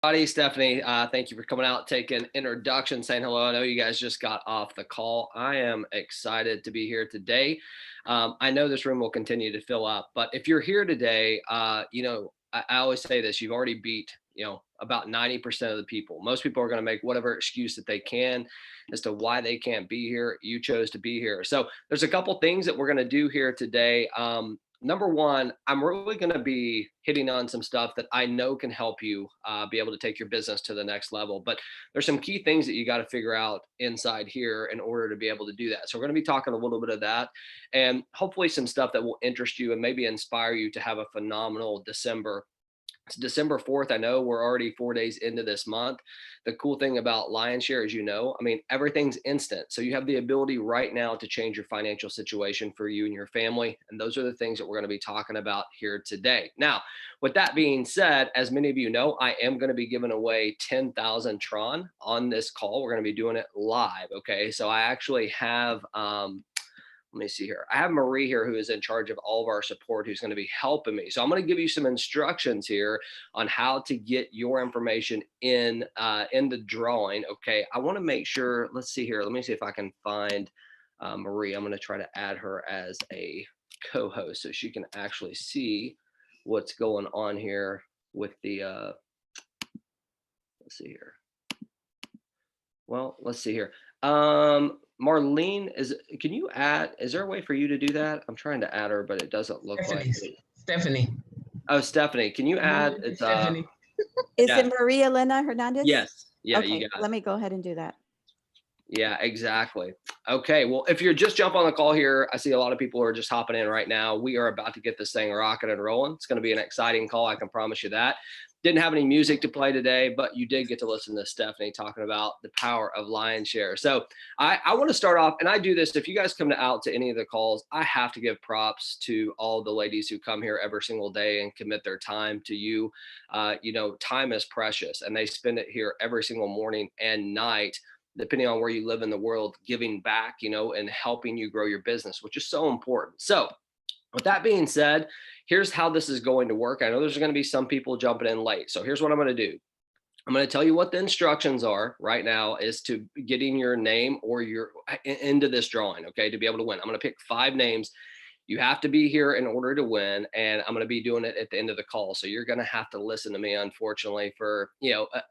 Buddy, Stephanie, thank you for coming out, taking introduction, saying hello. I know you guys just got off the call. I am excited to be here today. I know this room will continue to fill up, but if you're here today, I always say this: you've already beat, about 90% of the people. Most people are going to make whatever excuse that they can as to why they can't be here. You chose to be here, so there's a couple things that we're going to do here today. Number one, I'm really going to be hitting on some stuff that I know can help you be able to take your business to the next level. But there's some key things that you got to figure out inside here in order to be able to do that. So we're going to be talking a little bit of that and hopefully some stuff that will interest you and maybe inspire you to have a phenomenal December. It's December 4th. I know we're already 4 days into this month. The cool thing about Lionshare is, everything's instant. So you have the ability right now to change your financial situation for you and your family. And those are the things that we're going to be talking about here today. Now, with that being said, as many of you know, I am going to be giving away 10,000 Tron on this call. We're going to be doing it live. Okay. So I actually have, let me see here. I have Marie here who is in charge of all of our support, who's going to be helping me. So I'm going to give you some instructions here on how to get your information in the drawing. Okay. I want to make sure, let's see here. Let me see if I can find Marie. I'm going to try to add her as a co-host so she can actually see what's going on here with the, let's see here. Well, let's see here. Marlene, can you add, is there a way for you to do that? I'm trying to add her, but it doesn't look like it. Stephanie. Oh, Stephanie, can you add, it's Stephanie. Is it Maria Elena Hernandez? Yes. Yeah, okay, you got it. Let me go ahead and do that. Yeah, exactly. Okay, well, if you're just jump on the call here, I see a lot of people are just hopping in right now. We are about to get this thing rocking and rolling. It's going to be an exciting call, I can promise you that. Didn't have any music to play today, but you did get to listen to Stephanie talking about the power of Lionshare. So I want to start off, and I do this, if you guys come out to any of the calls, I have to give props to all the ladies who come here every single day and commit their time to you. Time is precious, and they spend it here every single morning and night, depending on where you live in the world, giving back, and helping you grow your business, which is so important. So with that being said, here's how this is going to work. I know there's going to be some people jumping in late. So here's what I'm going to do. I'm going to tell you what the instructions are right now is to getting your name or your into this drawing, okay, to be able to win. I'm going to pick 5 names. You have to be here in order to win, and I'm going to be doing it at the end of the call. So you're going to have to listen to me, unfortunately, for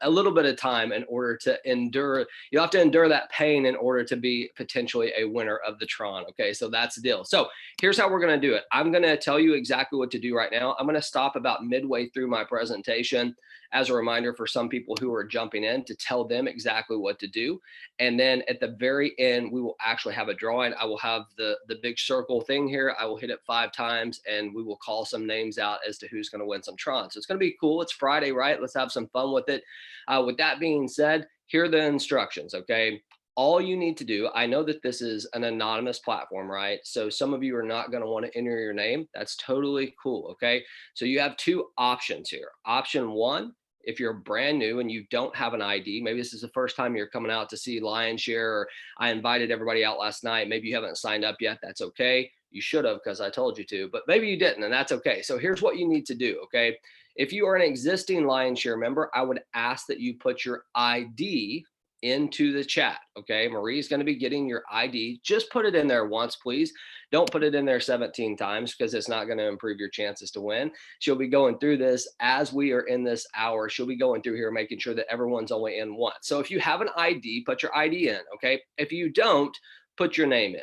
a little bit of time in order to endure. You'll have to endure that pain in order to be potentially a winner of the Tron. Okay, so that's the deal. So here's how we're going to do it. I'm going to tell you exactly what to do right now. I'm going to stop about midway through my presentation as a reminder for some people who are jumping in to tell them exactly what to do. And then at the very end, we will actually have a drawing. I will have the big circle thing here. I will hit it 5 times and we will call some names out as to who's going to win some Tron. So it's going to be cool. It's Friday, right? Let's have some fun with it. With that being said, here are the instructions, okay? All you need to do, I know that this is an anonymous platform, right? So some of you are not going to want to enter your name. That's totally cool, okay? So you have 2 options here. Option 1, if you're brand new and you don't have an ID, maybe this is the first time you're coming out to see Lionshare, or I invited everybody out last night. Maybe you haven't signed up yet. That's okay. You should have, because I told you to, but maybe you didn't, and that's okay. So here's what you need to do, okay? If you are an existing Lionshare member, I would ask that you put your ID into the chat, okay? Marie's going to be getting your ID. Just put it in there once, please. Don't put it in there 17 times because it's not going to improve your chances to win. She'll be going through this as we are in this hour. She'll be going through here, making sure that everyone's only in once. So if you have an ID, put your ID in, okay? If you don't, put your name in.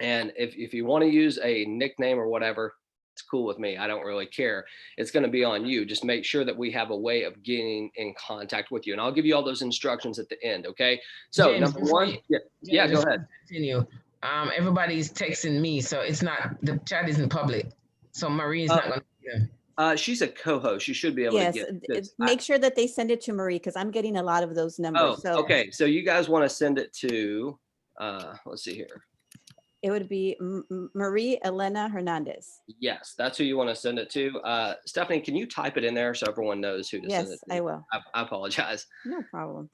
And if you want to use a nickname or whatever, it's cool with me. I don't really care. It's going to be on you. Just make sure that we have a way of getting in contact with you. And I'll give you all those instructions at the end. Okay. So James, number 1, James, go ahead. Continue. Everybody's texting me, so it's not, the chat isn't public. So Marie's not going to. She's a co-host. You should be able to get this. Make sure that they send it to Marie, because I'm getting a lot of those numbers. Oh, okay. So you guys want to send it to, let's see here. It would be Marie Elena Hernandez. Yes, that's who you want to send it to. Stephanie, can you type it in there so everyone knows who to send it to? Yes, I will. I apologize. No problem.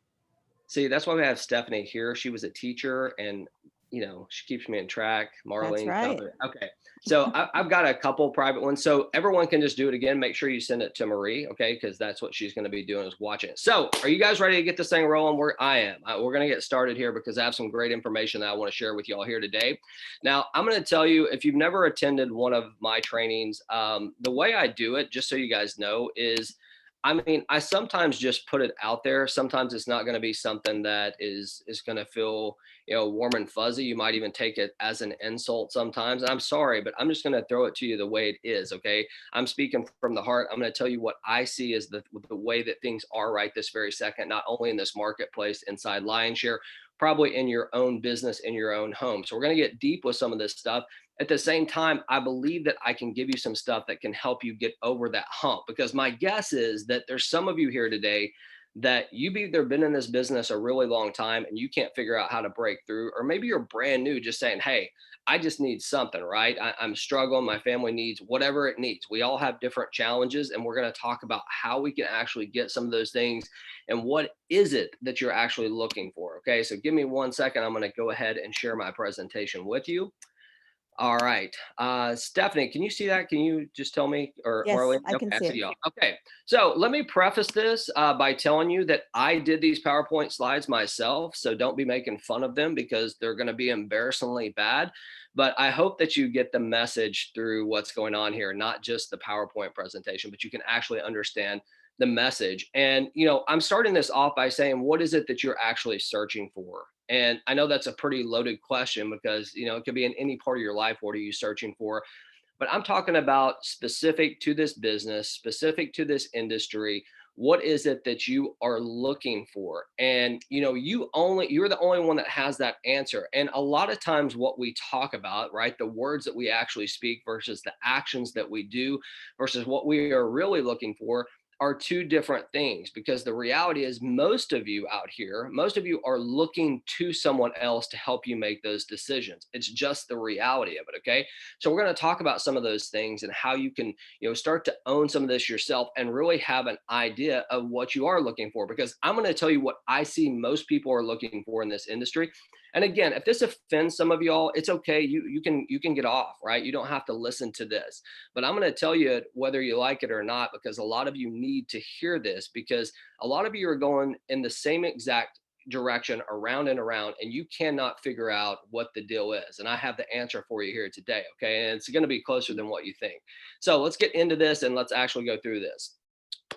See, that's why we have Stephanie here. She was a teacher, and she keeps me in track. That's Marlene right. covered. Okay. So I've got a couple private ones. So everyone can just do it again. Make sure you send it to Marie. Okay. Cause that's what she's going to be doing is watching it. So are you guys ready to get this thing rolling? I am. We're going to get started here because I have some great information that I want to share with you all here today. Now I'm going to tell you, if you've never attended one of my trainings, the way I do it, just so you guys know, is I sometimes just put it out there. Sometimes it's not going to be something that is going to feel, warm and fuzzy. You might even take it as an insult sometimes. And I'm sorry, but I'm just going to throw it to you the way it is. Okay. I'm speaking from the heart. I'm going to tell you what I see as the way that things are right this very second, not only in this marketplace inside Lionshare, probably in your own business, in your own home. So we're going to get deep with some of this stuff. At the same time, I believe that I can give you some stuff that can help you get over that hump, because my guess is that there's some of you here today that you've either been in this business a really long time and you can't figure out how to break through, or maybe you're brand new just saying, hey, I just need something, right? I'm struggling. My family needs whatever it needs. We all have different challenges, and we're going to talk about how we can actually get some of those things and what is it that you're actually looking for. Okay, so give me 1 second. I'm going to go ahead and share my presentation with you. All right. Stephanie, can you see that? Can you just tell me, or Yes, Marlene? I Okay, can I see see it. y'all. Okay. So let me preface this by telling you that I did these PowerPoint slides myself. So don't be making fun of them because they're going to be embarrassingly bad. But I hope that you get the message through what's going on here, not just the PowerPoint presentation, but you can actually understand the message. And, I'm starting this off by saying, what is it that you're actually searching for? And I know that's a pretty loaded question because, it could be in any part of your life. What are you searching for? But I'm talking about specific to this business, specific to this industry. What is it that you are looking for? And, you're the only one that has that answer. And a lot of times what we talk about, right, the words that we actually speak versus the actions that we do versus what we are really looking for are two different things, because the reality is most of you out here, most of you are looking to someone else to help you make those decisions. It's just the reality of it. Okay. So we're going to talk about some of those things and how you can, start to own some of this yourself and really have an idea of what you are looking for, because I'm going to tell you what I see most people are looking for in this industry. And again, if this offends some of y'all, it's okay. You can get off, right? You don't have to listen to this. But I'm going to tell you whether you like it or not, because a lot of you need to hear this, because a lot of you are going in the same exact direction around and around, and you cannot figure out what the deal is. And I have the answer for you here today. Okay. And it's going to be closer than what you think. So let's get into this and let's actually go through this.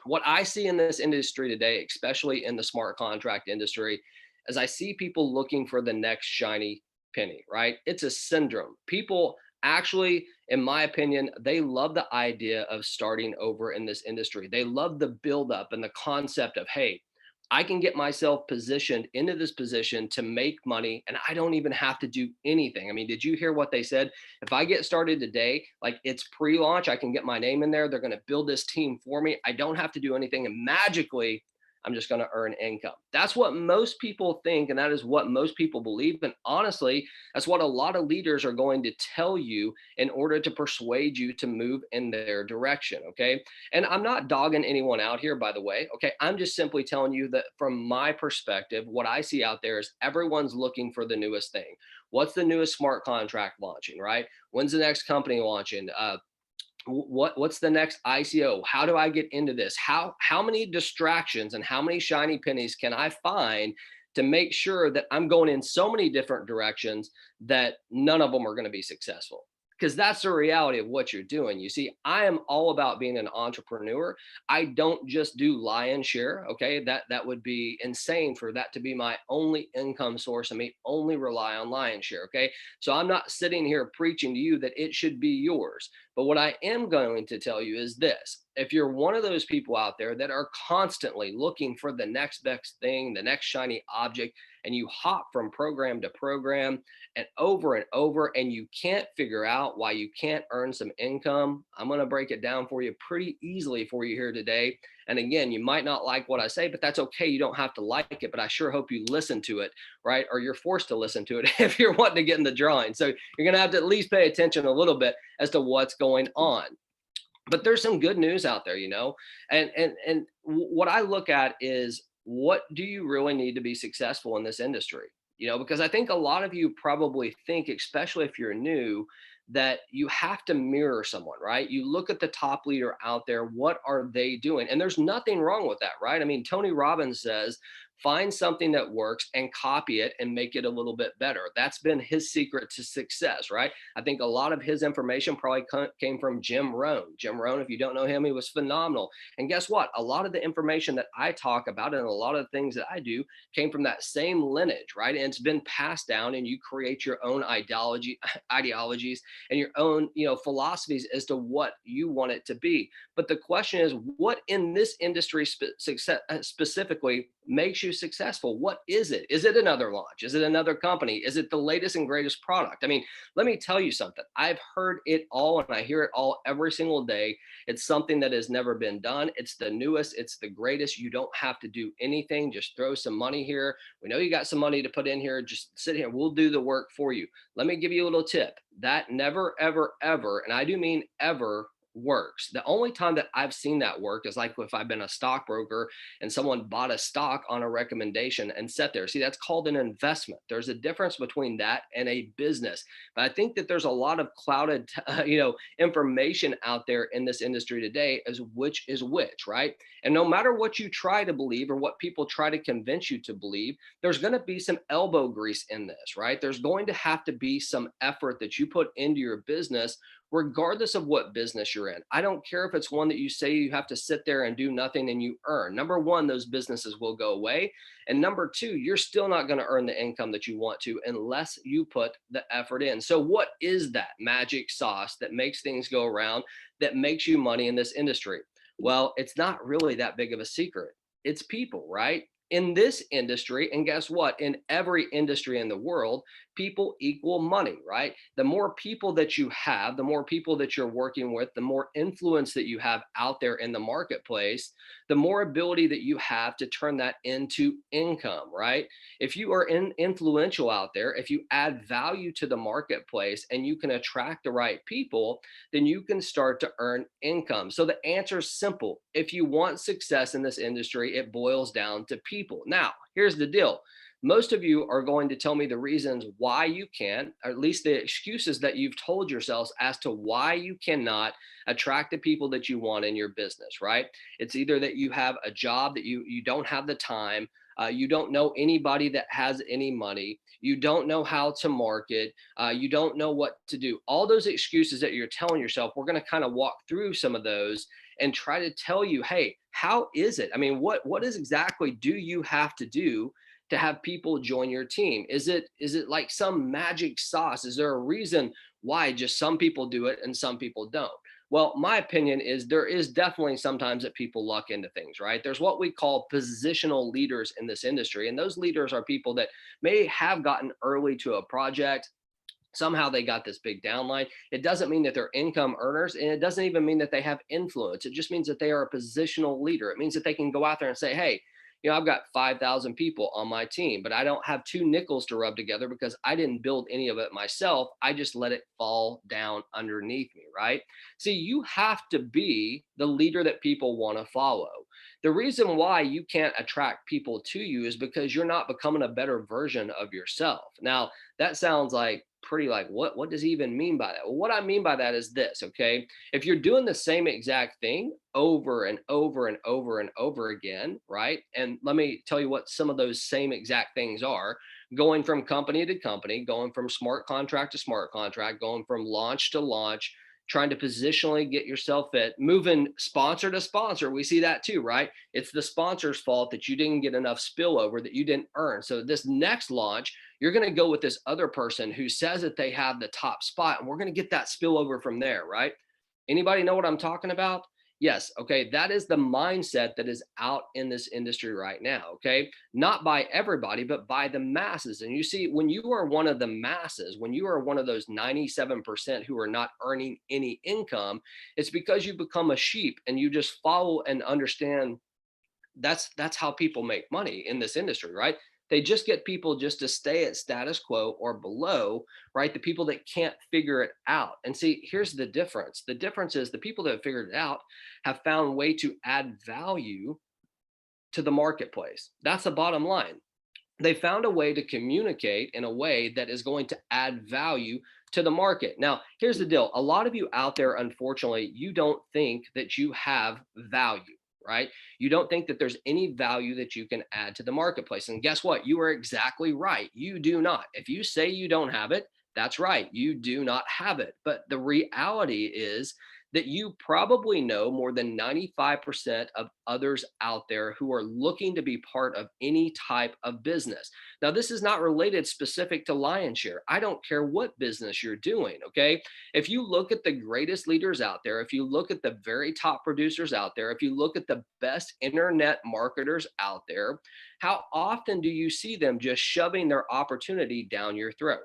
What I see in this industry today, especially in the smart contract industry, is I see people looking for the next shiny penny, right? It's a syndrome. People actually, in my opinion, they love the idea of starting over in this industry. They love the buildup and the concept of, hey, I can get myself positioned into this position to make money and I don't even have to do anything. I mean, did you hear what they said? If I get started today, like it's pre-launch, I can get my name in there. They're going to build this team for me. I don't have to do anything. And magically, I'm just going to earn income. That's what most people think. And that is what most people believe. And honestly, that's what a lot of leaders are going to tell you in order to persuade you to move in their direction. Okay. And I'm not dogging anyone out here, by the way. Okay. I'm just simply telling you that from my perspective, what I see out there is everyone's looking for the newest thing. What's the newest smart contract launching, right? When's the next company launching? What's the next ICO? How do I get into this? How many distractions and how many shiny pennies can I find to make sure that I'm going in so many different directions that none of them are going to be successful? Because that's the reality of what you're doing. You see, I am all about being an entrepreneur. I don't just do Lionshare. Okay, that would be insane for that to be my only income source and me only rely on Lionshare. Okay, so I'm not sitting here preaching to you that it should be yours. But what I am going to tell you is this: if you're one of those people out there that are constantly looking for the next best thing, the next shiny object, and you hop from program to program and over, and you can't figure out why you can't earn some income, I'm going to break it down for you pretty easily for you here today. And again, you might not like what I say, but that's okay. You don't have to like it, but I sure hope you listen to it, right? Or you're forced to listen to it if you're wanting to get in the drawing. So you're going to have to at least pay attention a little bit as to what's going on. But there's some good news out there, and what I look at is, what do you really need to be successful in this industry? because I think a lot of you probably think, especially if you're new, that you have to mirror someone, right? You look at the top leader out there, what are they doing? And there's nothing wrong with that, right? I mean, Tony Robbins says, find something that works and copy it and make it a little bit better. That's been his secret to success, right? I think a lot of his information probably came from Jim Rohn. Jim Rohn, if you don't know him, he was phenomenal. And guess what? A lot of the information that I talk about and a lot of the things that I do came from that same lineage, right? And it's been passed down, and you create your own ideologies and your own, philosophies as to what you want it to be. But the question is, what in this industry specifically makes you successful? What is it? Is it another launch? Is it another company? Is it the latest and greatest product? I mean, let me tell you something. I've heard it all and I hear it all every single day. It's something that has never been done. It's the newest. It's the greatest. You don't have to do anything. Just throw some money here. We know you got some money to put in here. Just sit here. We'll do the work for you. Let me give you a little tip. That never, ever, ever, and I do mean ever, works. The only time that I've seen that work is like if I've been a stockbroker and someone bought a stock on a recommendation and sat there. See, that's called an investment. There's a difference between that and a business. But I think that there's a lot of clouded, information out there in this industry today as which is which, right? And no matter what you try to believe or what people try to convince you to believe, there's going to be some elbow grease in this, right? There's going to have to be some effort that you put into your business regardless of what business you're in. I don't care if it's one that you say you have to sit there and do nothing and you earn. Number one, those businesses will go away. And number two, you're still not going to earn the income that you want to unless you put the effort in. So what is that magic sauce that makes things go around, that makes you money in this industry? Well, it's not really that big of a secret. It's people, right? In this industry, and guess what? In every industry in the world, people equal money, right? The more people that you have, the more people that you're working with, the more influence that you have out there in the marketplace, the more ability that you have to turn that into income, right? If you are influential out there, if you add value to the marketplace and you can attract the right people, then you can start to earn income. So the answer is simple. If you want success in this industry, it boils down to people. Now, here's the deal. Most of you are going to tell me the reasons why you can't, or at least the excuses that you've told yourselves as to why you cannot attract the people that you want in your business, right? It's either that you have a job that you don't have the time, you don't know anybody that has any money, you don't know how to market, you don't know what to do. All those excuses that you're telling yourself, we're going to kind of walk through some of those and try to tell you, hey, how is it? I mean, what is exactly do you have to do to have people join your team? Is it like some magic sauce? Is there a reason why just some people do it and some people don't? Well, my opinion is there is definitely sometimes that people luck into things, right? There's what we call positional leaders in this industry. And those leaders are people that may have gotten early to a project. Somehow they got this big downline. It doesn't mean that they're income earners, and it doesn't even mean that they have influence. It just means that they are a positional leader. It means that they can go out there and say, hey, I've got 5,000 people on my team, but I don't have two nickels to rub together because I didn't build any of it myself. I just let it fall down underneath me, right? See, you have to be the leader that people want to follow. The reason why you can't attract people to you is because you're not becoming a better version of yourself. Now, that sounds like pretty like what does he even mean by that? Well, what I mean by that is this, okay? If you're doing the same exact thing over and over and over and over again, right? And let me tell you what some of those same exact things are: going from company to company, going from smart contract to smart contract, going from launch to launch, trying to positionally get yourself fit, moving sponsor to sponsor. We see that too, right? It's the sponsor's fault that you didn't get enough spillover, that you didn't earn. So this next launch, you're going to go with this other person who says that they have the top spot, and we're going to get that spillover from there, right? Anybody know what I'm talking about? Yes. Okay. That is the mindset that is out in this industry right now. Okay. Not by everybody, but by the masses. And you see, when you are one of the masses, when you are one of those 97% who are not earning any income, it's because you become a sheep and you just follow and understand that's how people make money in this industry, right? They just get people just to stay at status quo or below, right? The people that can't figure it out. And see, here's the difference. The difference is the people that have figured it out have found a way to add value to the marketplace. That's the bottom line. They found a way to communicate in a way that is going to add value to the market. Now, here's the deal. A lot of you out there, unfortunately, you don't think that you have value, right? You don't think that there's any value that you can add to the marketplace. And guess what? You are exactly right. You do not. If you say you don't have it, that's right. You do not have it. But the reality is that you probably know more than 95% of others out there who are looking to be part of any type of business. Now, this is not related specific to Lionshare. I don't care what business you're doing, okay? If you look at the greatest leaders out there, if you look at the very top producers out there, if you look at the best internet marketers out there, how often do you see them just shoving their opportunity down your throat?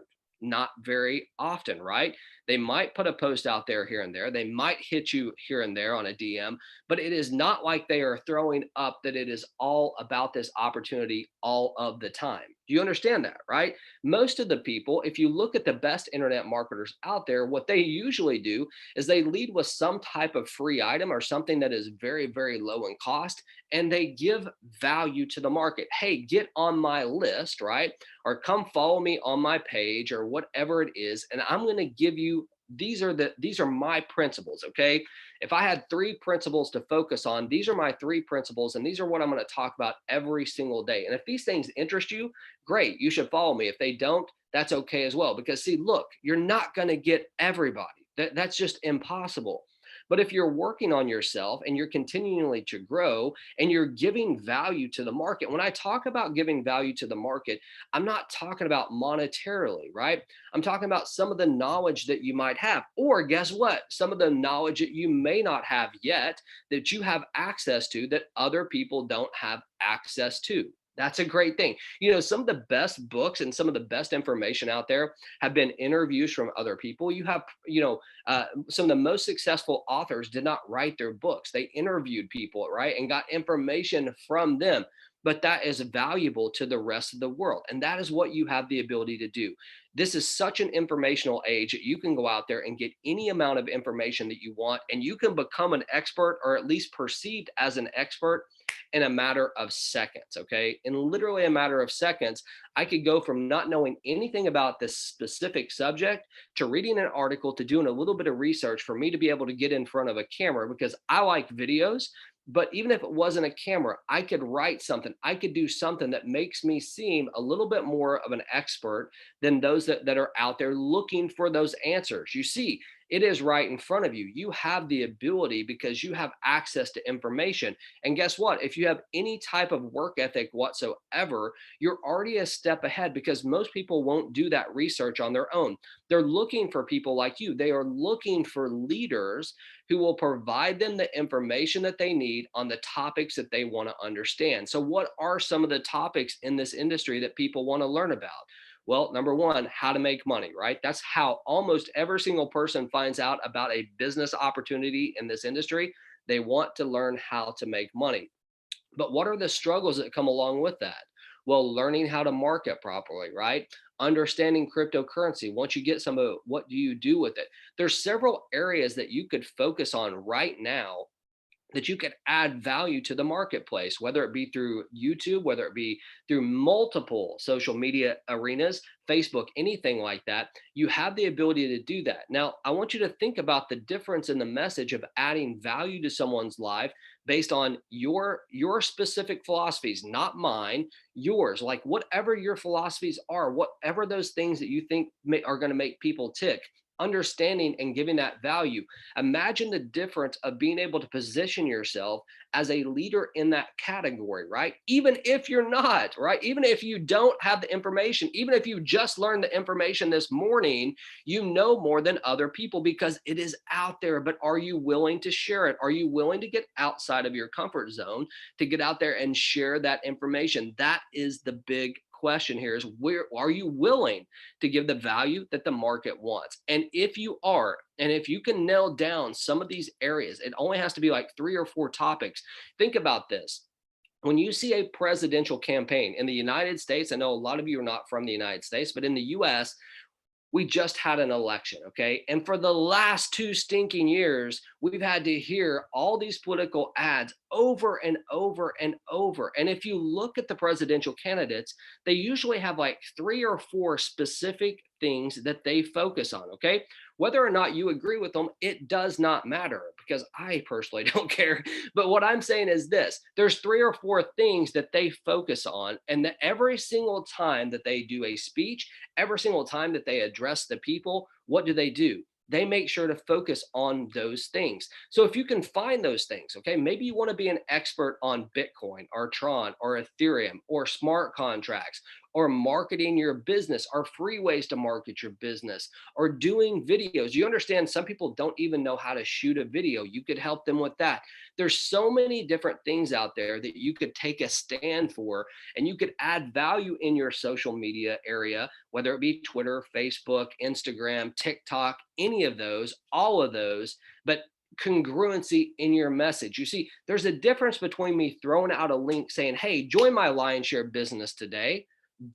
Not very often, right? They might put a post out there here and there. They might hit you here and there on a DM, but it is not like they are throwing up that it is all about this opportunity all of the time. Do you understand that, right? Most of the people, if you look at the best internet marketers out there, what they usually do is they lead with some type of free item or something that is very, very low in cost, and they give value to the market. Hey, get on my list, right? Or come follow me on my page or whatever it is, and I'm going to give you these are my principles, okay? If I had 3 principles to focus on, these are my 3 principles, and these are what I'm going to talk about every single day. And if these things interest you, great, you should follow me. If they don't, that's okay as well. Because see, look, you're not going to get everybody. That's just impossible. But if you're working on yourself and you're continually to grow and you're giving value to the market, when I talk about giving value to the market, I'm not talking about monetarily, right? I'm talking about some of the knowledge that you might have, or guess what? Some of the knowledge that you may not have yet that you have access to that other people don't have access to. That's a great thing. You know, some of the best books and some of the best information out there have been interviews from other people. You have, some of the most successful authors did not write their books. They interviewed people, right? And got information from them. But that is valuable to the rest of the world. And that is what you have the ability to do. This is such an informational age that you can go out there and get any amount of information that you want, and you can become an expert or at least perceived as an expert in a matter of seconds. Okay. In literally a matter of seconds, I could go from not knowing anything about this specific subject to reading an article to doing a little bit of research for me to be able to get in front of a camera because I like videos. But even if it wasn't a camera, I could write something. I could do something that makes me seem a little bit more of an expert than those that are out there looking for those answers. You see, it is right in front of you. You have the ability because you have access to information. And guess what? If you have any type of work ethic whatsoever, you're already a step ahead because most people won't do that research on their own. They're looking for people like you. They are looking for leaders who will provide them the information that they need on the topics that they want to understand. So, what are some of the topics in this industry that people want to learn about? Well, number one, how to make money, right? That's how almost every single person finds out about a business opportunity in this industry. They want to learn how to make money. But what are the struggles that come along with that? Well, learning how to market properly, right? Understanding cryptocurrency. Once you get some of it, what do you do with it? There's several areas that you could focus on right now that you could add value to the marketplace, whether it be through YouTube, whether it be through multiple social media arenas, Facebook, anything like that. You have the ability to do that. Now, I want you to think about the difference in the message of adding value to someone's life based on your specific philosophies, not mine, yours. Like whatever your philosophies are, whatever those things that you think are going to make people tick, understanding and giving that value. Imagine the difference of being able to position yourself as a leader in that category, right? Even if you're not, right? Even if you don't have the information, even if you just learned the information this morning, you know more than other people because it is out there. But are you willing to share it? Are you willing to get outside of your comfort zone to get out there and share that information? That is the big question here is where are you willing to give the value that the market wants? And if you are, and if you can nail down some of these areas, it only has to be like 3 or 4 topics. Think about this. When you see a presidential campaign in the United States, I know a lot of you are not from the United States, but in the US, we just had an election, okay? And for the last 2 stinking years, we've had to hear all these political ads over and over and over. And if you look at the presidential candidates, they usually have like 3 or 4 specific things that they focus on. Okay. Whether or not you agree with them, it does not matter because I personally don't care. But what I'm saying is this: there's 3 or 4 things that they focus on, and that every single time that they do a speech, every single time that they address the people, what do? They make sure to focus on those things. So if you can find those things, okay, maybe you want to be an expert on Bitcoin or Tron or Ethereum or smart contracts or marketing your business or free ways to market your business or doing videos. You understand some people don't even know how to shoot a video. You could help them with that. There's so many different things out there that you could take a stand for, and you could add value in your social media area, whether it be Twitter, Facebook, Instagram, TikTok, any of those, all of those, but congruency in your message. You see, there's a difference between me throwing out a link saying, hey, join my Lion Share business today,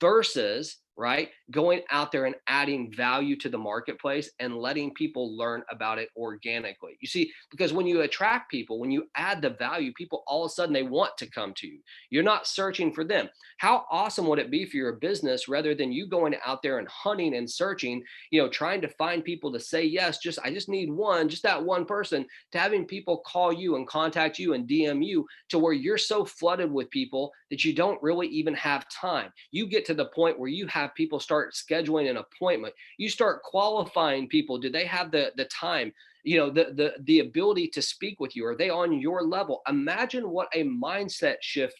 versus right going out there and adding value to the marketplace and letting people learn about it organically. You see, because when you attract people, when you add the value, people all of a sudden they want to come to you. You're not searching for them. How awesome would it be for your business, rather than you going out there and hunting and searching, trying to find people to say yes, I just need one, just that one person, to having people call you and contact you and DM you, to where you're so flooded with people that you don't really even have time. You get to the point where you have people start scheduling an appointment. You start qualifying people. Do they have the time, the ability to speak with you? Are they on your level? Imagine what a mindset shift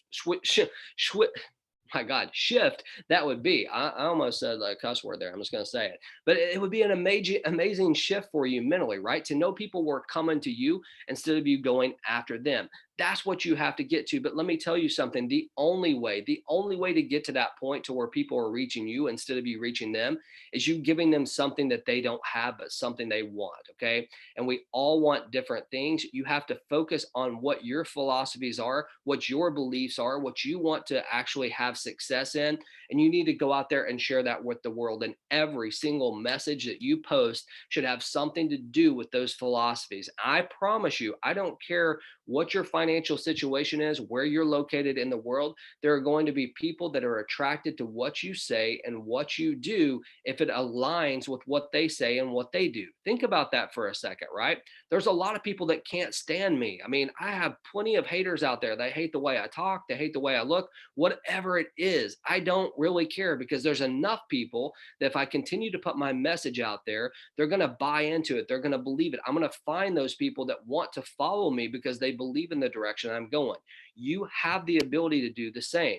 that would be. I almost said a cuss word there. I'm just going to say it, but it would be an amazing shift for you mentally, right? To know people were coming to you instead of you going after them. That's what you have to get to. But let me tell you something: the only way to get to that point to where people are reaching you instead of you reaching them is you giving them something that they don't have, but something they want. Okay. And we all want different things. You have to focus on what your philosophies are, what your beliefs are, what you want to actually have success in. And you need to go out there and share that with the world. And every single message that you post should have something to do with those philosophies. I promise you, I don't care what your financial situation is, where you're located in the world, there are going to be people that are attracted to what you say and what you do if it aligns with what they say and what they do. Think about that for a second, right? There's a lot of people that can't stand me. I mean, I have plenty of haters out there. They hate the way I talk, they hate the way I look, whatever it is. I don't really care, because there's enough people that if I continue to put my message out there, they're going to buy into it. They're going to believe it. I'm going to find those people that want to follow me because they believe in the direction I'm going. You have the ability to do the same.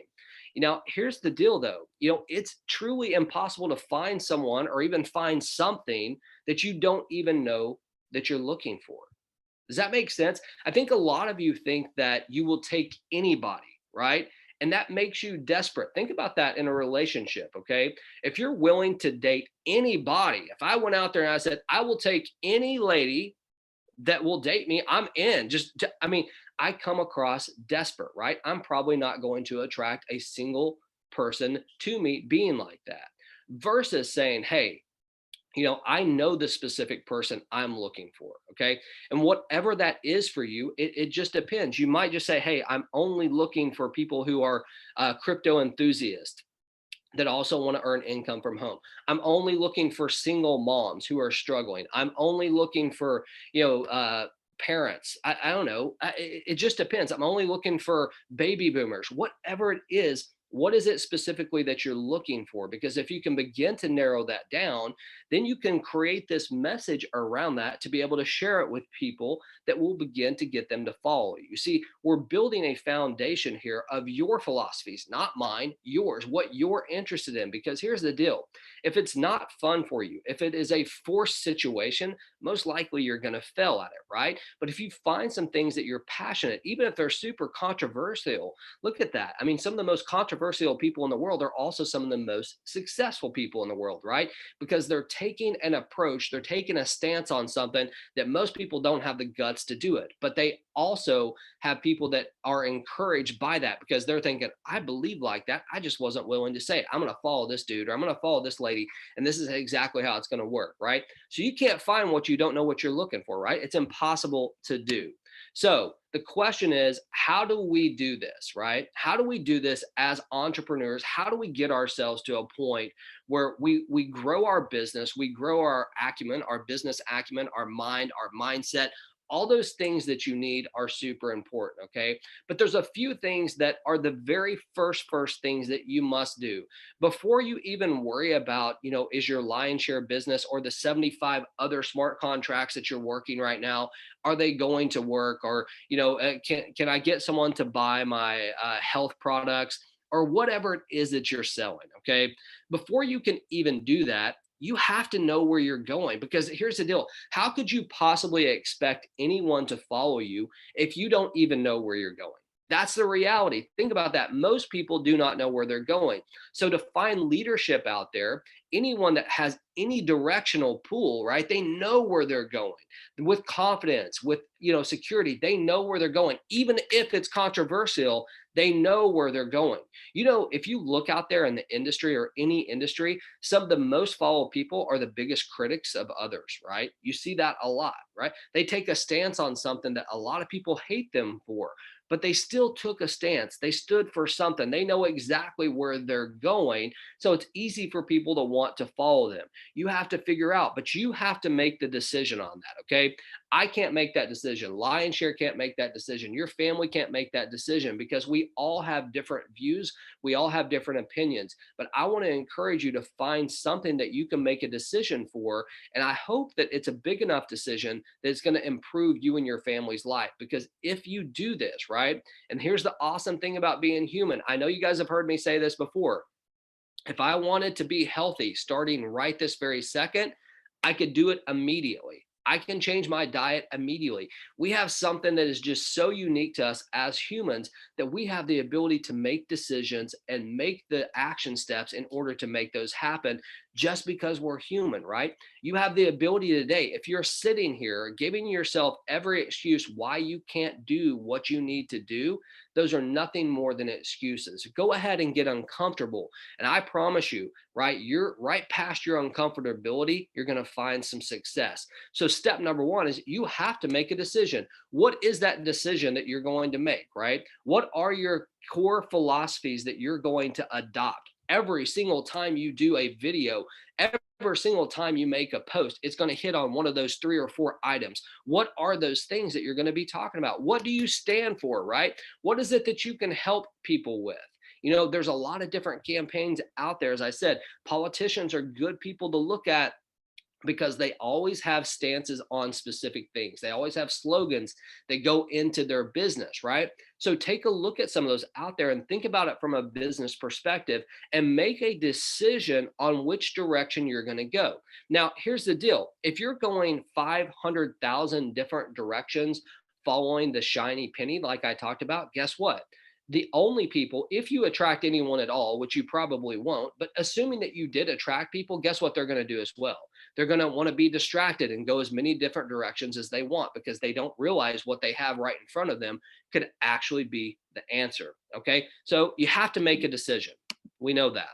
Here's the deal though. It's truly impossible to find someone or even find something that you don't even know that you're looking for. Does that make sense? I think a lot of you think that you will take anybody, right? And that makes you desperate. Think about that in a relationship, okay? If you're willing to date anybody, if I went out there and I said, I will take any lady that will date me, I'm in. I come across desperate, right? I'm probably not going to attract a single person to me being like that, versus saying, hey, I know the specific person I'm looking for. Okay. And whatever that is for you, it just depends. You might just say, hey, I'm only looking for people who are crypto enthusiasts that also want to earn income from home. I'm only looking for single moms who are struggling. I'm only looking for, parents. I don't know. It just depends. I'm only looking for baby boomers, whatever it is. What is it specifically that you're looking for? Because if you can begin to narrow that down, then you can create this message around that to be able to share it with people that will begin to get them to follow you. See, we're building a foundation here of your philosophies, not mine, yours, what you're interested in. Because here's the deal: if it's not fun for you, if it is a forced situation, most likely you're going to fail at it, right? But if you find some things that you're passionate, even if they're super controversial, look at that. I mean, some of the most controversial controversial people in the world are also some of the most successful people in the world, right? Because they're taking an approach, they're taking a stance on something that most people don't have the guts to do it. But they also have people that are encouraged by that because they're thinking, I believe like that. I just wasn't willing to say it. I'm going to follow this dude or I'm going to follow this lady. And this is exactly how it's going to work, right? So you can't find what you don't know what you're looking for, right? It's impossible to do. So the question is, how do we do this, right? How do we do this as entrepreneurs? How do we get ourselves to a point where we grow our business, we grow our acumen, our business acumen, our mind, our mindset? All those things that you need are super important, okay? But there's a few things that are the very first things that you must do before you even worry about, is your lion share business or the 75 other smart contracts that you're working right now, are they going to work? Or, can I get someone to buy my health products or whatever it is that you're selling, okay? Before you can even do that, you have to know where you're going, because here's the deal. How could you possibly expect anyone to follow you if you don't even know where you're going? That's the reality. Think about that. Most people do not know where they're going. So to find leadership out there, anyone that has any directional pool, right? They know where they're going with confidence, with, security. They know where they're going. Even if it's controversial, they know where they're going. If you look out there in the industry or any industry, some of the most followed people are the biggest critics of others, right? You see that a lot, right? They take a stance on something that a lot of people hate them for, but they still took a stance. They stood for something. They know exactly where they're going. So it's easy for people to want to follow them. You have to figure out, but you have to make the decision on that, okay? I can't make that decision. Lionshare can't make that decision. Your family can't make that decision because we all have different views. We all have different opinions. But I want to encourage you to find something that you can make a decision for. And I hope that it's a big enough decision that it's going to improve you and your family's life. Because if you do this, right? And here's the awesome thing about being human. I know you guys have heard me say this before. If I wanted to be healthy starting right this very second, I could do it immediately. I can change my diet immediately. We have something that is just so unique to us as humans that we have the ability to make decisions and make the action steps in order to make those happen just because we're human, right? You have the ability today, if you're sitting here giving yourself every excuse why you can't do what you need to do, those are nothing more than excuses. Go ahead and get uncomfortable. And I promise you, right, you're right past your uncomfortability, you're going to find some success. So step number one is you have to make a decision. What is that decision that you're going to make, right? What are your core philosophies that you're going to adopt? Every single time you do a video, every single time you make a post, it's going to hit on one of those 3 or 4 items. What are those things that you're going to be talking about? What do you stand for, right? What is it that you can help people with? There's a lot of different campaigns out there. As I said, politicians are good people to look at because they always have stances on specific things. They always have slogans that go into their business, right? So take a look at some of those out there and think about it from a business perspective and make a decision on which direction you're going to go. Now, here's the deal. If you're going 500,000 different directions following the shiny penny, like I talked about, guess what? The only people, if you attract anyone at all, which you probably won't, but assuming that you did attract people, guess what they're going to do as well? They're going to want to be distracted and go as many different directions as they want because they don't realize what they have right in front of them could actually be the answer. Okay. So you have to make a decision. We know that.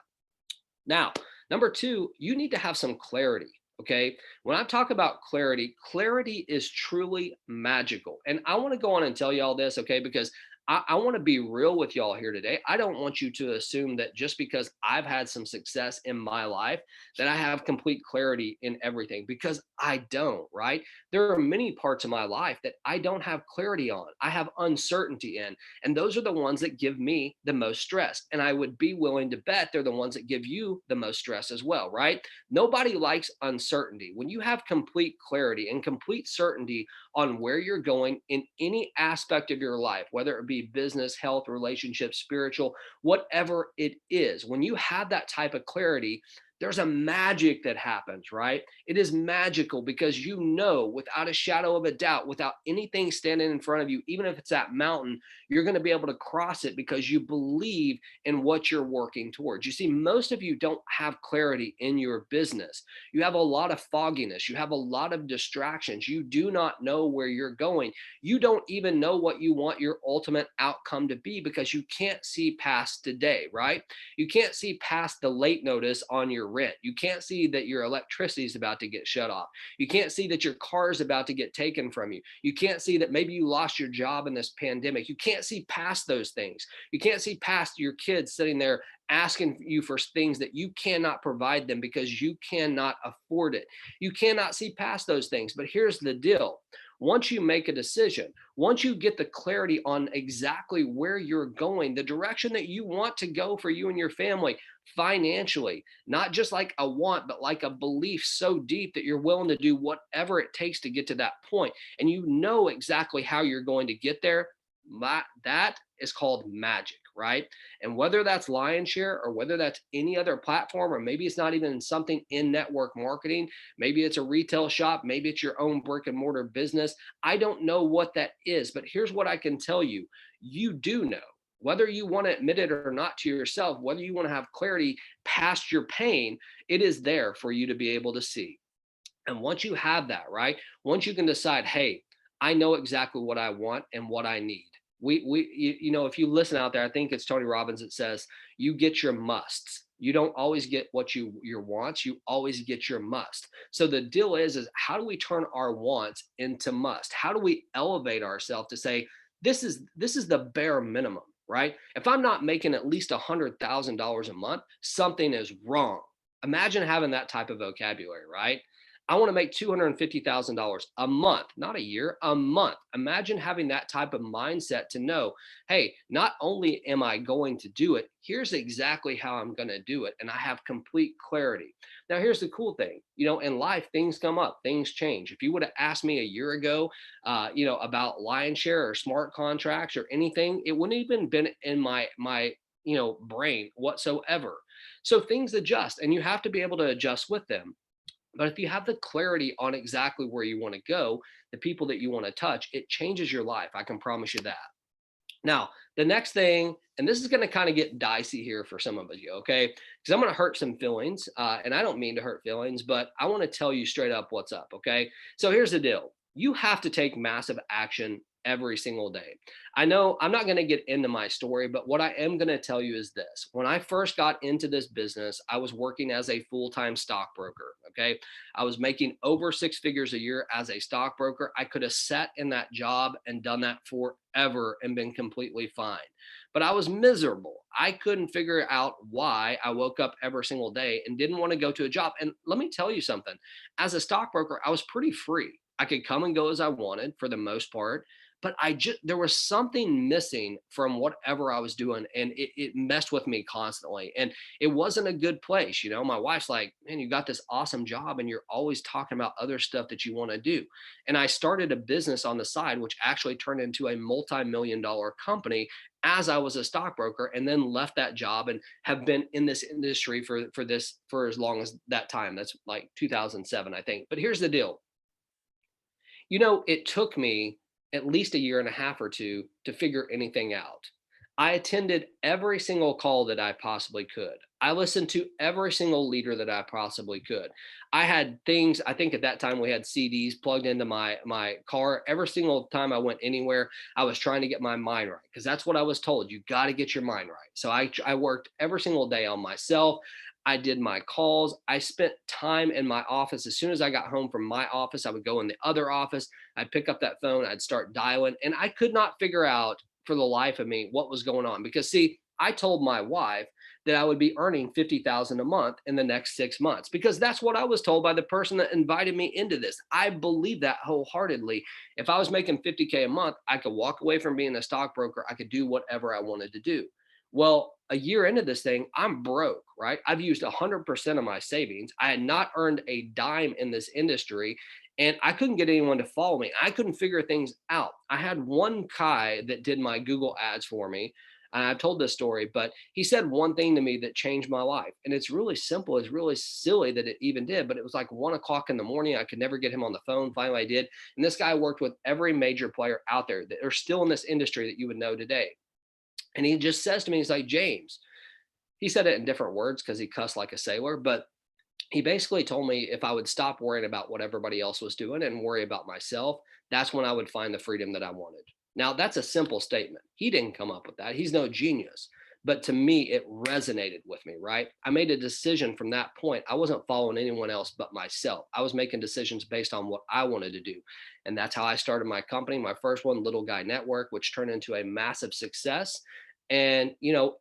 Now, number 2, you need to have some clarity. Okay. When I talk about clarity, clarity is truly magical. And I want to go on and tell you all this, okay, because I want to be real with y'all here today. I don't want you to assume that just because I've had some success in my life that I have complete clarity in everything, because I don't, right? There are many parts of my life that I don't have clarity on. I have uncertainty in, and those are the ones that give me the most stress. And I would be willing to bet they're the ones that give you the most stress as well, right? Nobody likes uncertainty. When you have complete clarity and complete certainty on where you're going in any aspect of your life, whether it be business, health, relationships, spiritual, whatever it is. When you have that type of clarity, there's a magic that happens, right? It is magical because you know without a shadow of a doubt, without anything standing in front of you, even if it's that mountain, you're going to be able to cross it because you believe in what you're working towards. You see, most of you don't have clarity in your business. You have a lot of fogginess. You have a lot of distractions. You do not know where you're going. You don't even know what you want your ultimate outcome to be because you can't see past today, right? You can't see past the late notice on your rent. You can't see that your electricity is about to get shut off. You can't see that your car is about to get taken from you. You can't see that maybe you lost your job in this pandemic. You can't see past those things. You can't see past your kids sitting there asking you for things that you cannot provide them because you cannot afford it. You cannot see past those things. But here's the deal. Once you make a decision, once you get the clarity on exactly where you're going, the direction that you want to go for you and your family financially, not just like a want, but like a belief so deep that you're willing to do whatever it takes to get to that point, and you know exactly how you're going to get there, that is called magic, right? And whether that's Lionshare or whether that's any other platform, or maybe it's not even something in network marketing, maybe it's a retail shop, maybe it's your own brick and mortar business. I don't know what that is, but here's what I can tell you. You do know. Whether you want to admit it or not to yourself, whether you want to have clarity past your pain, it is there for you to be able to see. And once you have that, right? Once you can decide, hey, I know exactly what I want and what I need. You know, if you listen out there, I think it's Tony Robbins that says you get your musts. You don't always get what your wants. You always get your must. So the deal is how do we turn our wants into must? How do we elevate ourselves to say this is the bare minimum, right? If I'm not making at least $100,000 a month, something is wrong. Imagine having that type of vocabulary, right? I want to make $250,000 a month, not a year, a month. Imagine having that type of mindset to know, hey, not only am I going to do it, here's exactly how I'm going to do it. And I have complete clarity. Now, here's the cool thing, you know, in life, things come up, things change. If you would have asked me a year ago, you know, about Lionshare or smart contracts or anything, it wouldn't even been in my, you know, brain whatsoever. So things adjust and you have to be able to adjust with them. But if you have the clarity on exactly where you want to go, the people that you want to touch, it changes your life. I can promise you that. Now, the next thing, and this is going to kind of get dicey here for some of you, okay? Because I'm going to hurt some feelings, and I don't mean to hurt feelings, but I want to tell you straight up what's up, okay? So here's the deal. You have to take massive action every single day. I know I'm not going to get into my story, but what I am going to tell you is this. When I first got into this business, I was working as a full-time stockbroker, okay? I was making over 6 figures a year as a stockbroker. I could have sat in that job and done that forever and been completely fine. But I was miserable. I couldn't figure out why I woke up every single day and didn't want to go to a job. And let me tell you something. As a stockbroker, I was pretty free. I could come and go as I wanted for the most part, but there was something missing from whatever I was doing, and it messed with me constantly, and it wasn't a good place. You know, my wife's like, man, you got this awesome job and you're always talking about other stuff that you want to do. And I started a business on the side, which actually turned into a multi-million-dollar company as I was a stockbroker, and then left that job and have been in this industry for as long as that time. That's like 2007, I think. But here's the deal. You know, it took me at least a year and a half or two to figure anything out. I attended every single call that I possibly could. I listened to every single leader that I possibly could. I had things, I think at that time we had CDs plugged into my car. Every single time I went anywhere, I was trying to get my mind right because that's what I was told. You got to get your mind right. So I worked every single day on myself. I did my calls. I spent time in my office. As soon as I got home from my office, I would go in the other office. I'd pick up that phone. I'd start dialing. And I could not figure out for the life of me what was going on. Because see, I told my wife that I would be earning $50,000 a month in the next 6 months, because that's what I was told by the person that invited me into this. I believe that wholeheartedly. If I was making 50K a month, I could walk away from being a stockbroker. I could do whatever I wanted to do. Well, a year into this thing, I'm broke, right? I've used 100% of my savings. I had not earned a dime in this industry, and I couldn't get anyone to follow me. I couldn't figure things out. I had one guy that did my Google ads for me. I've told this story, but he said one thing to me that changed my life. And it's really simple. It's really silly that it even did, but it was like 1 o'clock in the morning. I could never get him on the phone. Finally, I did. And this guy worked with every major player out there that are still in this industry that you would know today. And he just says to me, he's like, James, he said it in different words because he cussed like a sailor, but he basically told me if I would stop worrying about what everybody else was doing and worry about myself, that's when I would find the freedom that I wanted. Now, that's a simple statement. He didn't come up with that. He's no genius. But to me, it resonated with me, right? I made a decision from that point. I wasn't following anyone else but myself. I was making decisions based on what I wanted to do. And that's how I started my company, my first one, Little Guy Network, which turned into a massive success. And,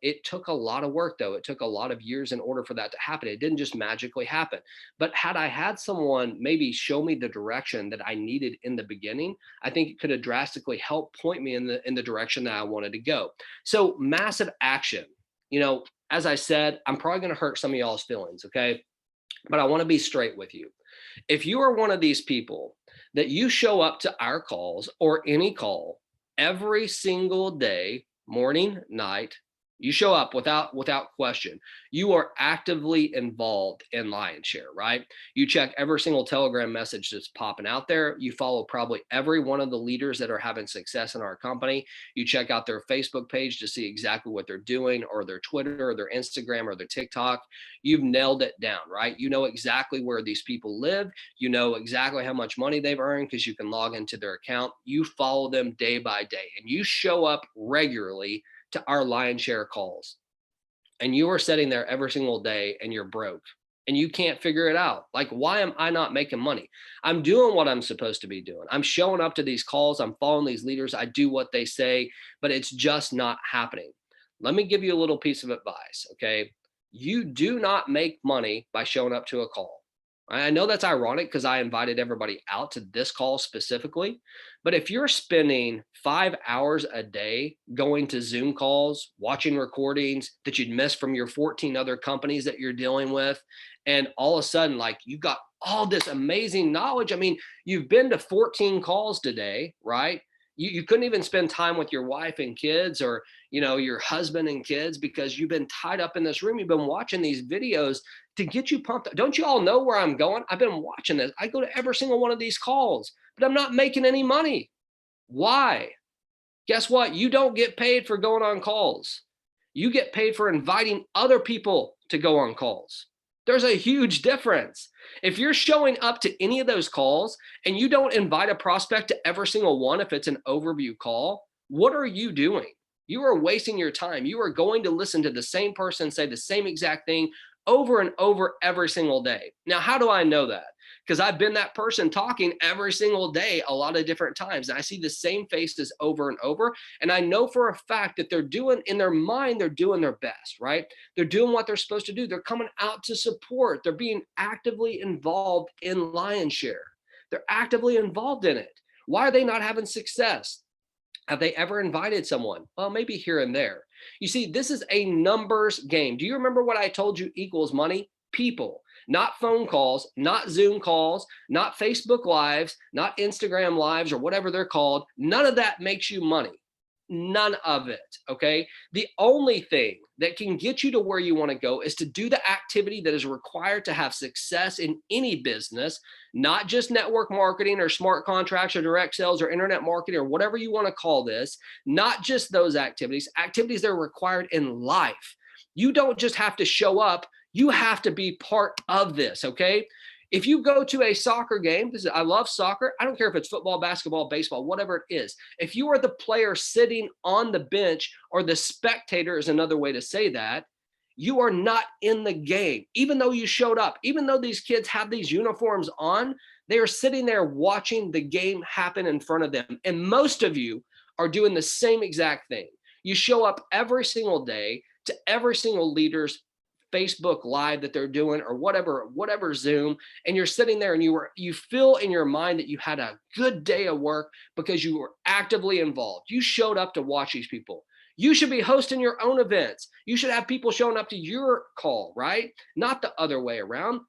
it took a lot of work, though. It took a lot of years in order for that to happen. It didn't just magically happen. But had I had someone maybe show me the direction that I needed in the beginning, I think it could have drastically helped point me in the direction that I wanted to go. So massive action, as I said, I'm probably going to hurt some of y'all's feelings. Okay. But I want to be straight with you. If you are one of these people that you show up to our calls or any call every single day, morning, night, you show up without question, you are actively involved in Lionshare, right? You check every single Telegram message that's popping out there. You follow probably every one of the leaders that are having success in our company. You check out their Facebook page to see exactly what they're doing, or their Twitter or their Instagram or their TikTok. You've nailed it down, right? You know exactly where these people live. You know exactly how much money they've earned because you can log into their account. You follow them day by day, and you show up regularly to our Lionshare calls, and you are sitting there every single day and you're broke and you can't figure it out. Like, why am I not making money? I'm doing what I'm supposed to be doing. I'm showing up to these calls. I'm following these leaders. I do what they say, but it's just not happening. Let me give you a little piece of advice. Okay. You do not make money by showing up to a call. I know that's ironic because I invited everybody out to this call specifically, but if you're spending 5 hours a day going to Zoom calls, watching recordings that you'd miss from your 14 other companies that you're dealing with, and all of a sudden, like, you got all this amazing knowledge. I mean, you've been to 14 calls today, right? You couldn't even spend time with your wife and kids, or your husband and kids, because you've been tied up in this room. You've been watching these videos to get you pumped up. Don't you all know where I'm going? I've been watching this. I go to every single one of these calls, but I'm not making any money. Why? Guess what? You don't get paid for going on calls. You get paid for inviting other people to go on calls. There's a huge difference. If you're showing up to any of those calls and you don't invite a prospect to every single one, if it's an overview call, what are you doing? You are wasting your time. You are going to listen to the same person say the same exact thing over and over every single day. Now, how do I know that? Because I've been that person talking every single day a lot of different times. And I see the same faces over and over. And I know for a fact that they're doing, in their mind, they're doing their best, right? They're doing what they're supposed to do. They're coming out to support. They're being actively involved in Lionshare. They're actively involved in it. Why are they not having success? Have they ever invited someone? Well, maybe here and there. You see, this is a numbers game. Do you remember what I told you equals money? People, not phone calls, not Zoom calls, not Facebook Lives, not Instagram Lives, or whatever they're called. None of that makes you money. None of it. Okay. The only thing that can get you to where you want to go is to do the activity that is required to have success in any business, not just network marketing or smart contracts or direct sales or internet marketing or whatever you want to call this. Not just those activities that are required in life. You don't just have to show up. You have to be part of this. Okay. If you go to a soccer game, I love soccer. I don't care if it's football, basketball, baseball, whatever it is. If you are the player sitting on the bench, or the spectator is another way to say that, you are not in the game. Even though you showed up, even though these kids have these uniforms on, they are sitting there watching the game happen in front of them. And most of you are doing the same exact thing. You show up every single day to every single leader's Facebook Live that they're doing, or whatever Zoom, and you're sitting there and you feel in your mind that you had a good day of work because you were actively involved. You showed up to watch these people. You should be hosting your own events. You should have people showing up to your call, right? Not the other way around.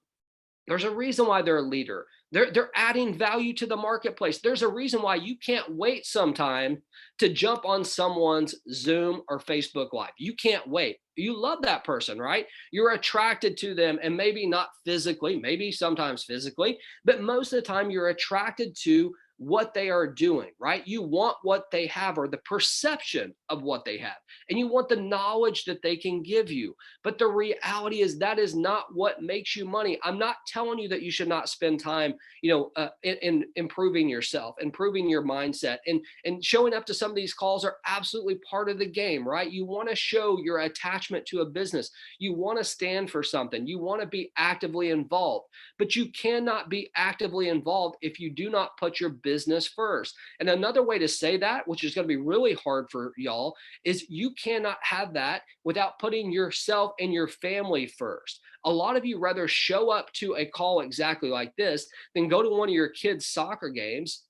There's a reason why they're a leader. They're adding value to the marketplace. There's a reason why you can't wait sometime to jump on someone's Zoom or Facebook Live. You can't wait. You love that person, right? You're attracted to them, and maybe not physically, maybe sometimes physically, but most of the time you're attracted to what they are doing, right? You want what they have, or the perception of what they have, and you want the knowledge that they can give you. But the reality is that is not what makes you money. I'm not telling you that you should not spend time, in improving yourself, improving your mindset, and showing up to some of these calls are absolutely part of the game, right? You want to show your attachment to a business. You want to stand for something. You want to be actively involved, but you cannot be actively involved if you do not put your business first. And another way to say that, which is going to be really hard for y'all, is you cannot have that without putting yourself and your family first. A lot of you rather show up to a call exactly like this than go to one of your kids' soccer games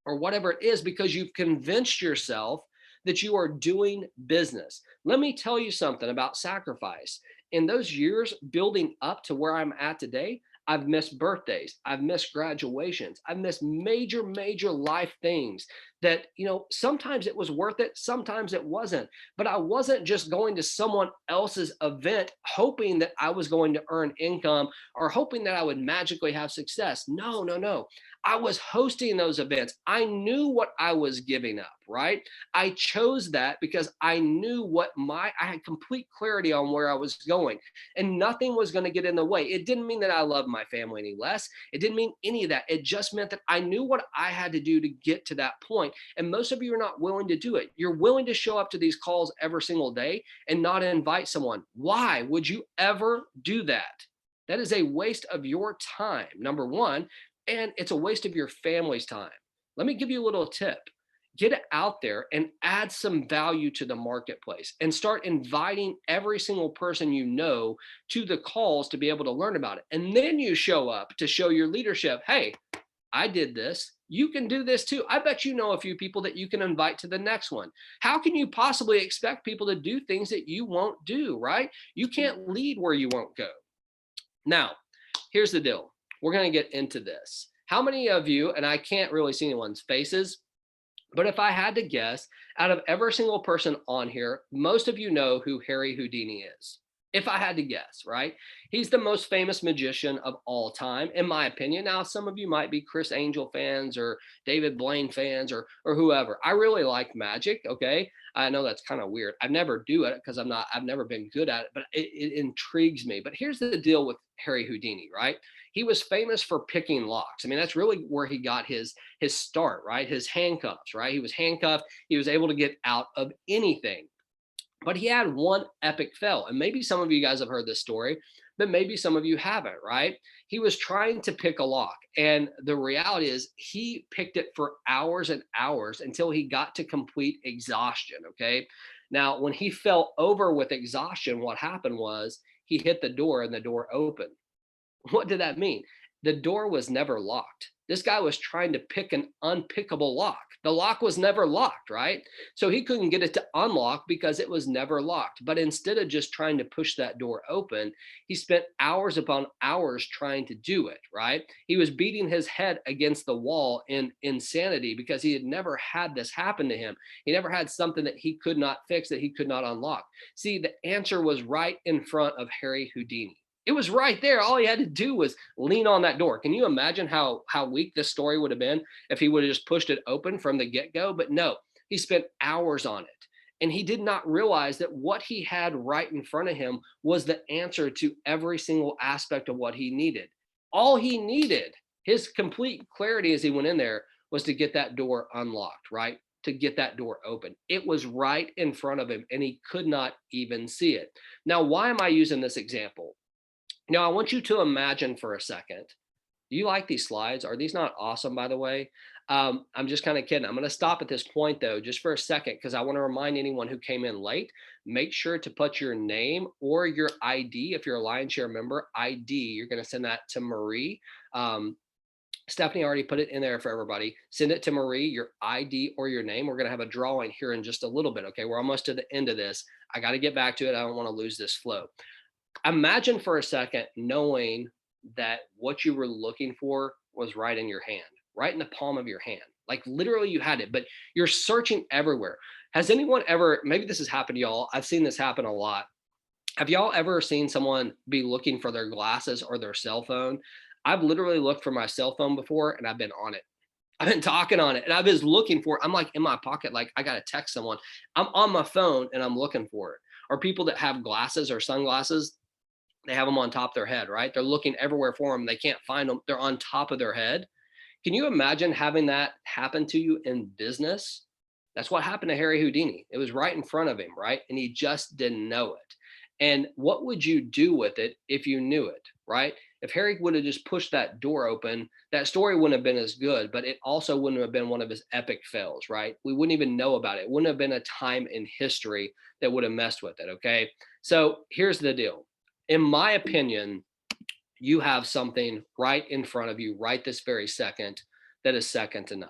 or whatever it is, because you've convinced yourself that you are doing business. Let me tell you something about sacrifice. In those years building up to where I'm at today, I've missed birthdays. I've missed graduations. I've missed major, major life things that, sometimes it was worth it. Sometimes it wasn't. But I wasn't just going to someone else's event hoping that I was going to earn income or hoping that I would magically have success. No, no, no. I was hosting those events. I knew what I was giving up, right? I chose that because I knew I had complete clarity on where I was going, and nothing was going to get in the way. It didn't mean that I loved my family any less. It didn't mean any of that. It just meant that I knew what I had to do to get to that point. And most of you are not willing to do it. You're willing to show up to these calls every single day and not invite someone. Why would you ever do that? That is a waste of your time, number one, and it's a waste of your family's time. Let me give you a little tip. Get out there and add some value to the marketplace and start inviting every single person you know to the calls to be able to learn about it. And then you show up to show your leadership, hey, I did this. You can do this too. I bet you know a few people that you can invite to the next one. How can you possibly expect people to do things that you won't do, right? You can't lead where you won't go. Now, here's the deal. We're going to get into this. How many of you, and I can't really see anyone's faces, but if I had to guess, out of every single person on here, most of you know who Harry Houdini is. If I had to guess, right? He's the most famous magician of all time, in my opinion. Now, some of you might be Chris Angel fans or David Blaine fans or whoever. I really like magic, okay? I know that's kind of weird. I never do it because I've never been good at it, but it intrigues me. But here's the deal with Harry Houdini, right? He was famous for picking locks. I mean, that's really where he got his start, right? His handcuffs, right? He was handcuffed. He was able to get out of anything. But he had one epic fail. And maybe some of you guys have heard this story, but maybe some of you haven't, right? He was trying to pick a lock. And the reality is he picked it for hours and hours until he got to complete exhaustion, okay? Now, when he fell over with exhaustion, what happened was he hit the door and the door opened. What did that mean? The door was never locked. This guy was trying to pick an unpickable lock. The lock was never locked, right? So he couldn't get it to unlock because it was never locked. But instead of just trying to push that door open, he spent hours upon hours trying to do it, right? He was beating his head against the wall in insanity because he had never had this happen to him. He never had something that he could not fix, that he could not unlock. See, the answer was right in front of Harry Houdini. It was right there. All he had to do was lean on that door. Can you imagine how weak this story would have been if he would have just pushed it open from the get-go? But no, he spent hours on it. And he did not realize that what he had right in front of him was the answer to every single aspect of what he needed. All he needed, his complete clarity as he went in there, was to get that door unlocked, right? To get that door open. It was right in front of him and he could not even see it. Now, why am I using this example? Now, I want you to imagine for a second. Do you like these slides? Are these not awesome, by the way? I'm just kind of kidding. I'm going to stop at this point, though, just for a second, because I want to remind anyone who came in late, make sure to put your name or your ID. If you're a Lionshare member, ID, you're going to send that to Marie. Stephanie already put it in there for everybody. Send it to Marie, your ID or your name. We're going to have a drawing here in just a little bit. Okay, we're almost to the end of this. I got to get back to it. I don't want to lose this flow. Imagine for a second knowing that what you were looking for was right in your hand, right in the palm of your hand. Like literally you had it, but you're searching everywhere. Has anyone ever, maybe this has happened to y'all. I've seen this happen a lot. Have y'all ever seen someone be looking for their glasses or their cell phone? I've literally looked for my cell phone before and I've been on it. I've been talking on it and I was looking for it. I'm like in my pocket, like I got to text someone. I'm on my phone and I'm looking for it. Or people that have glasses or sunglasses, they have them on top of their head, right? They're looking everywhere for them. They can't find them. They're on top of their head. Can you imagine having that happen to you in business? That's what happened to Harry Houdini. It was right in front of him, right? And he just didn't know it. And what would you do with it if you knew it, right? If Harry would have just pushed that door open, that story wouldn't have been as good, but it also wouldn't have been one of his epic fails, right? We wouldn't even know about it. It wouldn't have been a time in history that would have messed with it, okay? So here's the deal. In my opinion, you have something right in front of you right this very second that is second to none.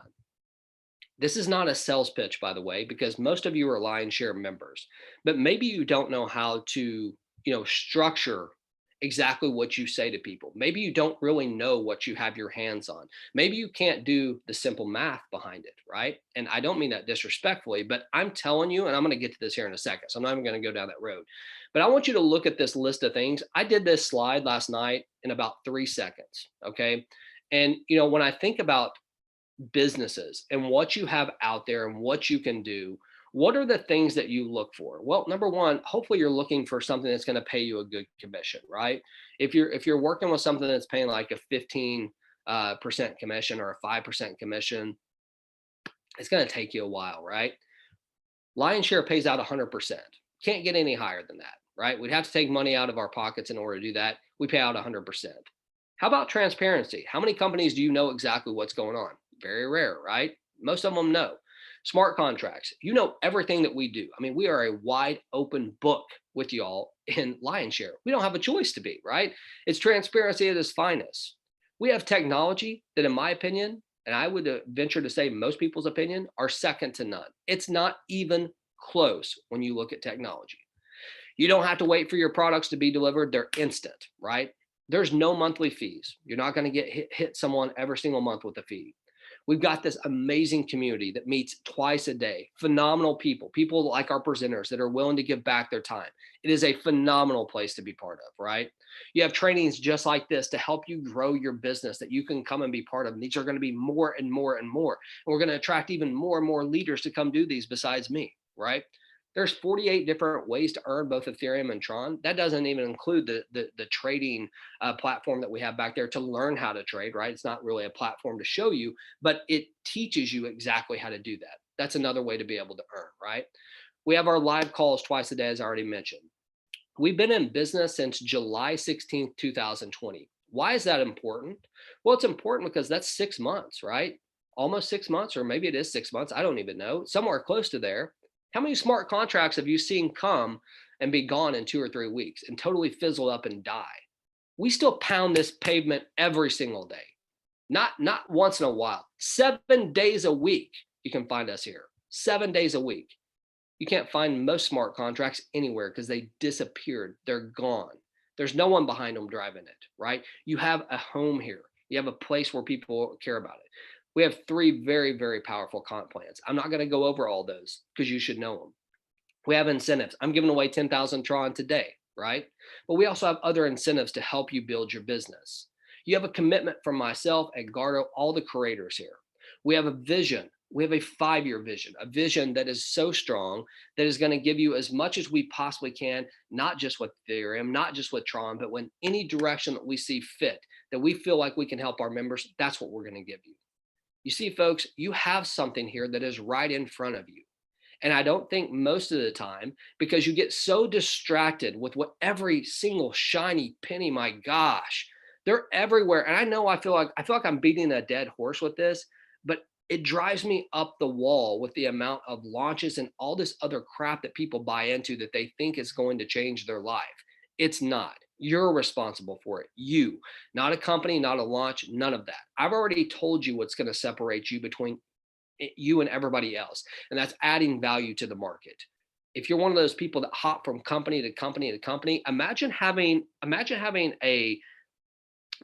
This is not a sales pitch, by the way, because most of you are Lion Share members, but maybe you don't know how to, structure exactly what you say to people. Maybe you don't really know what you have your hands on. Maybe you can't do the simple math behind it, right? And I don't mean that disrespectfully, but I'm telling you, and I'm going to get to this here in a second, so I'm not even going to go down that road. But I want you to look at this list of things. I did this slide last night in about 3 seconds, okay? And when I think about businesses and what you have out there and what you can do, what are the things that you look for? Well, number one, hopefully you're looking for something that's going to pay you a good commission, right? If you're working with something that's paying like a 15% commission or a 5% commission, it's going to take you a while, right? Lion Share pays out 100%. Can't get any higher than that, right? We'd have to take money out of our pockets in order to do that. We pay out 100%. How about transparency? How many companies do you know exactly what's going on? Very rare, right? Most of them know. Smart contracts. You know everything that we do. I mean, we are a wide open book with y'all in Lion Share. We don't have a choice to be, right? It's transparency at its finest. We have technology that, in my opinion, and I would venture to say most people's opinion, are second to none. It's not even close when you look at technology. You don't have to wait for your products to be delivered. They're instant, right? There's no monthly fees. You're not going to get hit someone every single month with a fee. We've got this amazing community that meets twice a day. Phenomenal people like our presenters that are willing to give back their time. It is a phenomenal place to be part of, right? You have trainings just like this to help you grow your business that you can come and be part of. And these are going to be more and more and more. And we're going to attract even more and more leaders to come do these besides me, right? There's 48 different ways to earn both Ethereum and Tron. That doesn't even include the trading platform that we have back there to learn how to trade, right? It's not really a platform to show you, but it teaches you exactly how to do that. That's another way to be able to earn, right? We have our live calls twice a day, as I already mentioned. We've been in business since July 16th, 2020. Why is that important? Well, it's important because that's 6 months, right? Almost 6 months, or maybe it is 6 months. I don't even know. Somewhere close to there. How many smart contracts have you seen come and be gone in 2 or 3 weeks and totally fizzle up and die? We still pound this pavement every single day. Not once in a while. 7 days a week you can find us here. 7 days a week. You can't find most smart contracts anywhere because they disappeared. They're gone. There's no one behind them driving it, right? You have a home here. You have a place where people care about it. We have 3 very, very powerful comp plans. I'm not going to go over all those because you should know them. We have incentives. I'm giving away 10,000 Tron today, right? But we also have other incentives to help you build your business. You have a commitment from myself, Edgardo, all the creators here. We have a vision. We have a 5-year vision, a vision that is so strong that is going to give you as much as we possibly can, not just with Ethereum, not just with Tron, but when any direction that we see fit, that we feel like we can help our members, that's what we're going to give you. You see, folks, you have something here that is right in front of you. And I don't think most of the time, because you get so distracted with what every single shiny penny, my gosh, they're everywhere. And I feel like I'm beating a dead horse with this, but it drives me up the wall with the amount of launches and all this other crap that people buy into that they think is going to change their life. It's not. You're responsible for it. You, not a company, not a launch, none of that. I've already told you what's going to separate you between you and everybody else, and that's adding value to the market. If you're one of those people that hop from company to company to company, imagine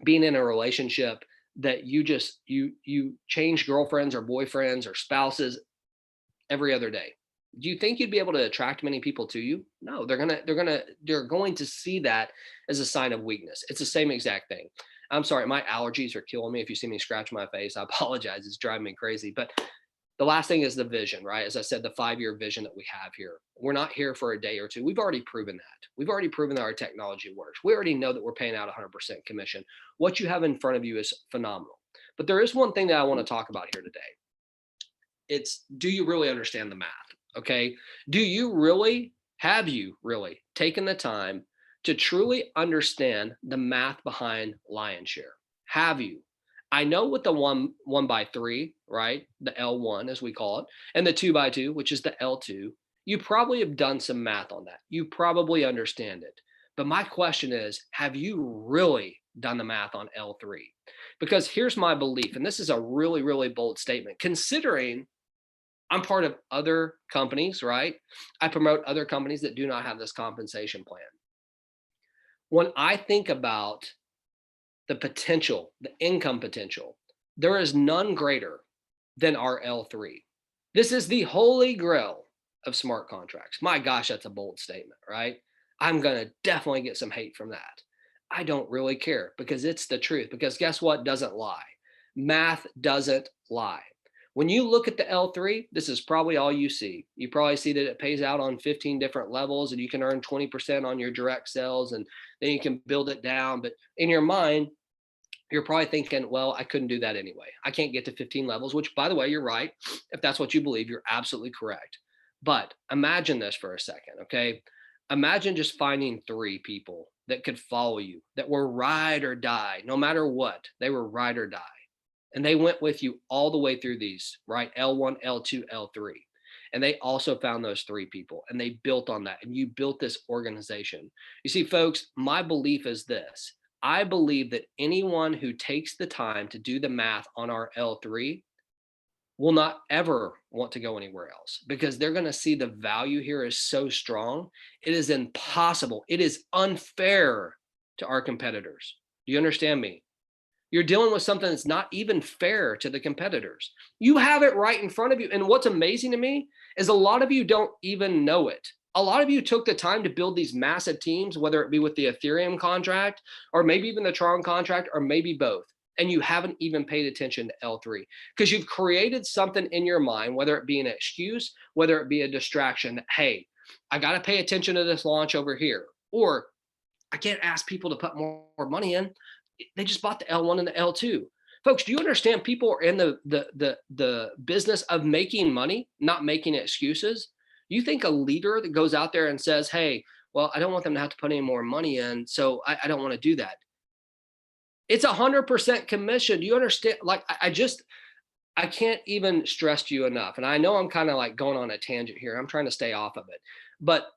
being in a relationship that you change girlfriends or boyfriends or spouses every other day. Do you think you'd be able to attract many people to you? No, they're going to see that as a sign of weakness. It's the same exact thing. I'm sorry, my allergies are killing me. If you see me scratch my face, I apologize. It's driving me crazy. But the last thing is the vision, right? As I said, the 5-year vision that we have here. We're not here for a day or two. We've already proven that. We've already proven that our technology works. We already know that we're paying out 100% commission. What you have in front of you is phenomenal. But there is one thing that I want to talk about here today. It's, do you really understand the math? Okay. Have you really taken the time to truly understand the math behind lion's share? Have you? I know with the one by three, right? The L1 as we call it, and the 2x2, which is the L2, you probably have done some math on that. You probably understand it. But my question is, have you really done the math on L3? Because here's my belief, and this is a really, really bold statement, considering I'm part of other companies, right? I promote other companies that do not have this compensation plan. When I think about the potential, the income potential, there is none greater than our L3. This is the holy grail of smart contracts. My gosh, that's a bold statement, right? I'm going to definitely get some hate from that. I don't really care because it's the truth. Because guess what doesn't lie? Math doesn't lie. When you look at the L3, this is probably all you see. You probably see that it pays out on 15 different levels and you can earn 20% on your direct sales and then you can build it down. But in your mind, you're probably thinking, well, I couldn't do that anyway. I can't get to 15 levels, which by the way, you're right. If that's what you believe, you're absolutely correct. But imagine this for a second, okay? Imagine just finding 3 people that could follow you, that were ride or die, no matter what, they were ride or die. And they went with you all the way through these, right? L1, L2, L3. And they also found those 3 people and they built on that. And you built this organization. You see, folks, my belief is this. I believe that anyone who takes the time to do the math on our L3 will not ever want to go anywhere else because they're going to see the value here is so strong. It is impossible. It is unfair to our competitors. Do you understand me? You're dealing with something that's not even fair to the competitors. You have it right in front of you. And what's amazing to me is a lot of you don't even know it. A lot of you took the time to build these massive teams, whether it be with the Ethereum contract or maybe even the Tron contract or maybe both. And you haven't even paid attention to L3 because you've created something in your mind, whether it be an excuse, whether it be a distraction that, hey, I got to pay attention to this launch over here, or I can't ask people to put more money in. They just bought the L1 and the L2. Folks, do you understand people are in the business of making money, not making excuses? You think a leader that goes out there and says, hey, well, I don't want them to have to put any more money in, so I don't want to do that. It's 100% commission. Do you understand? Like, I can't even stress to you enough. And I know I'm kind of like going on a tangent here. I'm trying to stay off of it. But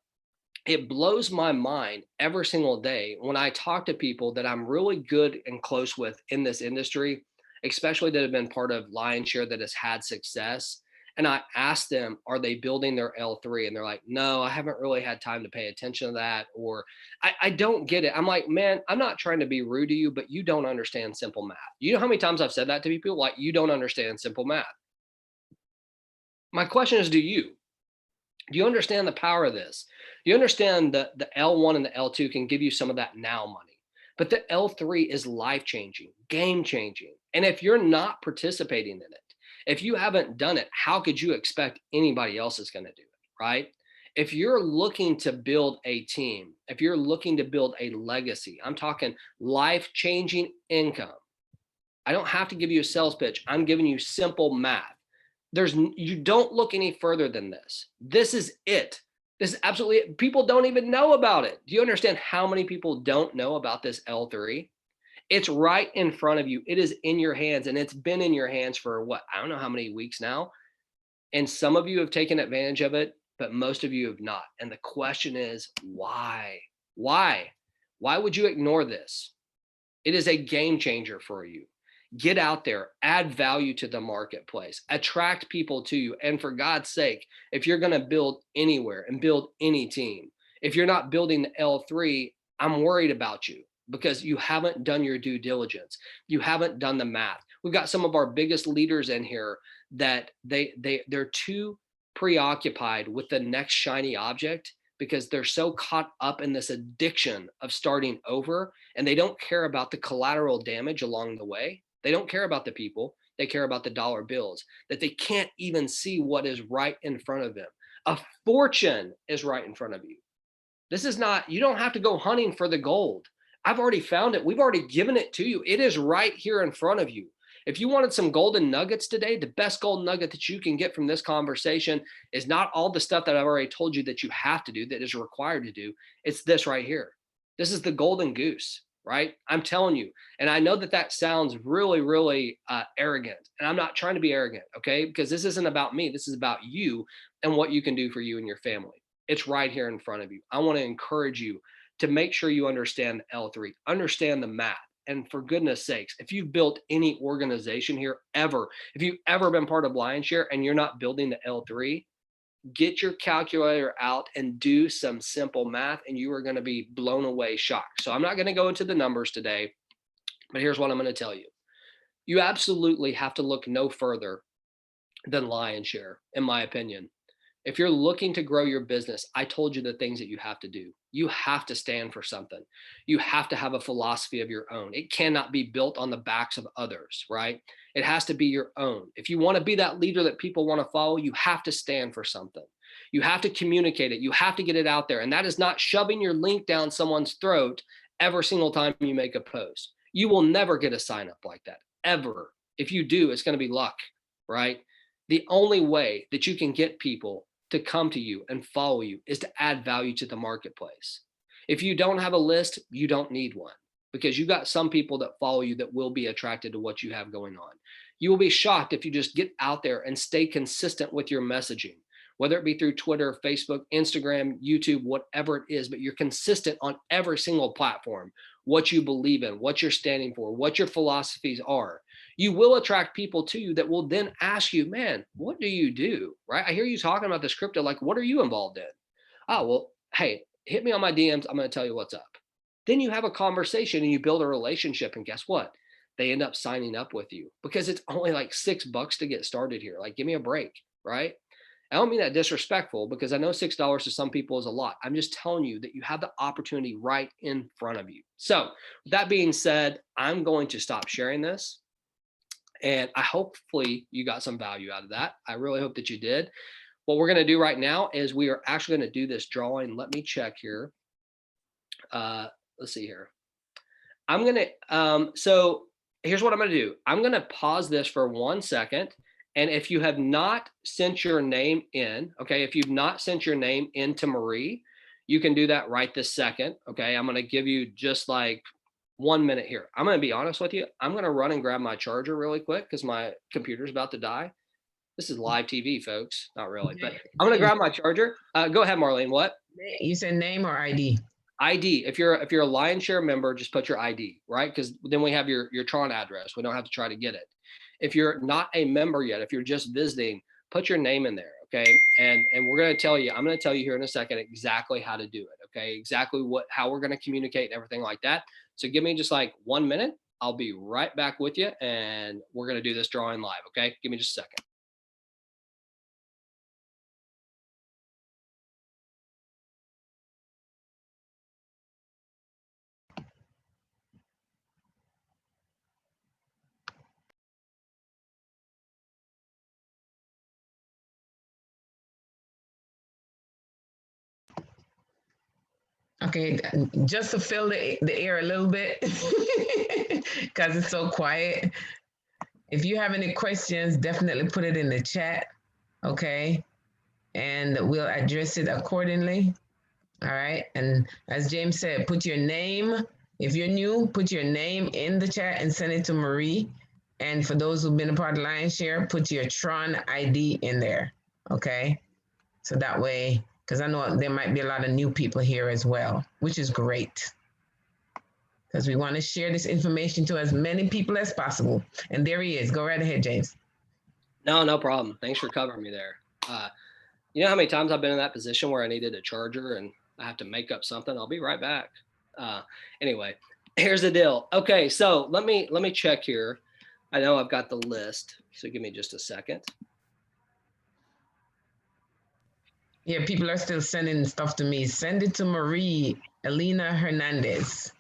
it blows my mind every single day when I talk to people that I'm really good and close with in this industry, especially that have been part of Lionshare that has had success. And I ask them, are they building their L3? And they're like, no, I haven't really had time to pay attention to that. Or I don't get it. I'm like, man, I'm not trying to be rude to you, but you don't understand simple math. You know how many times I've said that to people? Like, you don't understand simple math. My question is, do you? Do you understand the power of this? Do you understand that the L1 and the L2 can give you some of that now money? But the L3 is life-changing, game-changing. And if you're not participating in it, if you haven't done it, how could you expect anybody else is going to do it, right? If you're looking to build a team, if you're looking to build a legacy, I'm talking life-changing income. I don't have to give you a sales pitch. I'm giving you simple math. You don't look any further than this. This is it. This is absolutely it. People don't even know about it. Do you understand how many people don't know about this L3? It's right in front of you. It is in your hands, and it's been in your hands for what? I don't know how many weeks now. And some of you have taken advantage of it, but most of you have not. And the question is, why? Why? Why would you ignore this? It is a game changer for you. Get out there, add value to the marketplace, attract people to you. And for God's sake, if you're going to build anywhere and build any team, if you're not building the L3, I'm worried about you. because you haven't done your due diligence. You haven't done the math. We've got some of our biggest leaders in here that they're too preoccupied with the next shiny object because they're so caught up in this addiction of starting over, and they don't care about the collateral damage along the way. They don't care about the people. They care about the dollar bills, that they can't even see what is right in front of them. A fortune is right in front of you. This is not, you don't have to go hunting for the gold. I've already found it. We've already given it to you. It is right here in front of you. If you wanted some golden nuggets today, the best golden nugget that you can get from this conversation is not all the stuff that I've already told you that you have to do, that is required to do. It's this right here. This is the golden goose, right? I'm telling you. And I know that that sounds really, really arrogant. And I'm not trying to be arrogant, okay? Because this isn't about me. This is about you and what you can do for you and your family. It's right here in front of you. I want to encourage you to make sure you understand the L3, understand the math. And for goodness sakes, if you've built any organization here ever, if you've ever been part of Lionshare and you're not building the L3, get your calculator out and do some simple math, and you are going to be blown away, shocked. So I'm not going to go into the numbers today, but here's what I'm going to tell you. You absolutely have to look no further than Lionshare, in my opinion. If you're looking to grow your business, I told you the things that you have to do. You have to stand for something. You have to have a philosophy of your own. It cannot be built on the backs of others, right? It has to be your own. If you want to be that leader that people want to follow, you have to stand for something. You have to communicate it. You have to get it out there. And that is not shoving your link down someone's throat every single time you make a post. You will never get a sign up like that, ever. If you do, it's going to be luck, right? The only way that you can get people to come to you and follow you is to add value to the marketplace. If you don't have a list, you don't need one, because you got some people that follow you that will be attracted to what you have going on. You will be shocked if you just get out there and stay consistent with your messaging, whether it be through Twitter, Facebook, Instagram, YouTube, whatever it is, but you're consistent on every single platform, what you believe in, what you're standing for, what your philosophies are. You will attract people to you that will then ask you, man, what do you do? Right? I hear you talking about this crypto. Like, what are you involved in? Oh, well, hey, hit me on my DMs. I'm going to tell you what's up. Then you have a conversation and you build a relationship. And guess what? They end up signing up with you because it's only like $6 to get started here. Like, give me a break, right? I don't mean that disrespectful, because I know $6 to some people is a lot. I'm just telling you that you have the opportunity right in front of you. So with that being said, I'm going to stop sharing this. And I hopefully you got some value out of that. I really hope that you did. What we're going to do right now is we are actually going to do this drawing. Let me check here. Let's see here. I'm going to, so here's what I'm going to do. I'm going to pause this for 1 second. And if you have not sent your name in, okay, if you've not sent your name in to Marie, you can do that right this second. Okay, I'm going to give you just like 1 minute here. I'm going to be honest with you. I'm going to run and grab my charger really quick because my computer's about to die. This is live TV, folks. Not really, but I'm going to grab my charger. Go ahead, Marlene. What? You said name or ID? ID. If you're a Lionshare member, just put your ID, right? Because then we have your Tron address. We don't have to try to get it. If you're not a member yet, if you're just visiting, put your name in there, okay? And we're going to tell you, I'm going to tell you here in a second exactly how to do it, okay? Exactly how we're going to communicate and everything like that. So give me just like 1 minute. I'll be right back with you, and we're going to do this drawing live, okay? Give me just a second. Okay, just to fill the air a little bit, because it's so quiet. If you have any questions, definitely put it in the chat, okay? And we'll address it accordingly, all right? And as James said, put your name. If you're new, put your name in the chat and send it to Marie. And for those who've been a part of Lionshare, put your Tron ID in there, okay? So that way, because I know there might be a lot of new people here as well, which is great. Because we want to share this information to as many people as possible. And there he is. Go right ahead, James. No problem. Thanks for covering me there. You know how many times I've been in that position where I needed a charger and I have to make up something? I'll be right back. Anyway, Here's the deal. Okay, so let me check here. I know I've got the list, so give me just a second. Yeah, people are still sending stuff to me. Send it to Marie Elena Hernandez.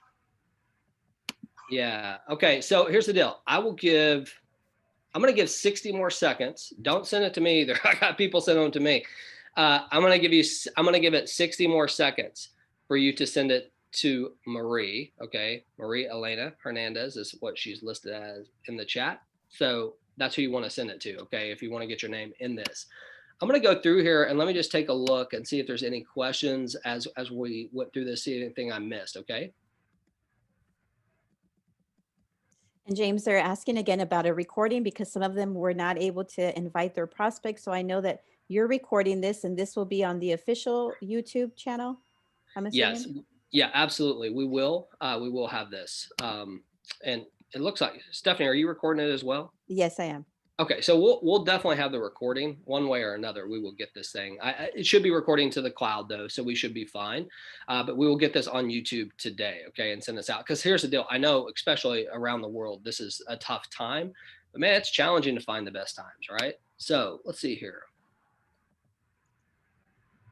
Yeah. Okay. So here's the deal. I'm going to give 60 more seconds. Don't send it to me either. I got people sending them to me. I'm going to give it 60 more seconds for you to send it to Marie. Okay. Marie Elena Hernandez is what she's listed as in the chat. So that's who you want to send it to. Okay. If you want to get your name in this. I'm going to go through here and let me just take a look and see if there's any questions as we went through this, see anything I missed. Okay. And James, they're asking again about a recording because some of them were not able to invite their prospects. So I know that you're recording this and this will be on the official YouTube channel, I'm assuming? Yes. Yeah, absolutely. We will have this. And it looks like, Stephanie, are you recording it as well? Yes, I am. Okay, so we'll definitely have the recording one way or another. We will get this thing. It should be recording to the cloud though, so we should be fine. But we will get this on YouTube today, okay, and send this out. Because here's the deal. I know, especially around the world, this is a tough time. But man, it's challenging to find the best times, right? So let's see here.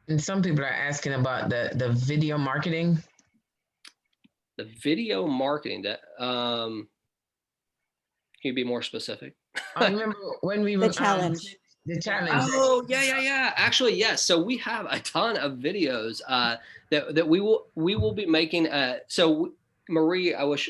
And some people are asking about the video marketing. The video marketing. That can you be more specific? I remember when we were The challenge. The challenge. Oh yeah. Actually, yes. So we have a ton of videos that we will be making. So Marie, I wish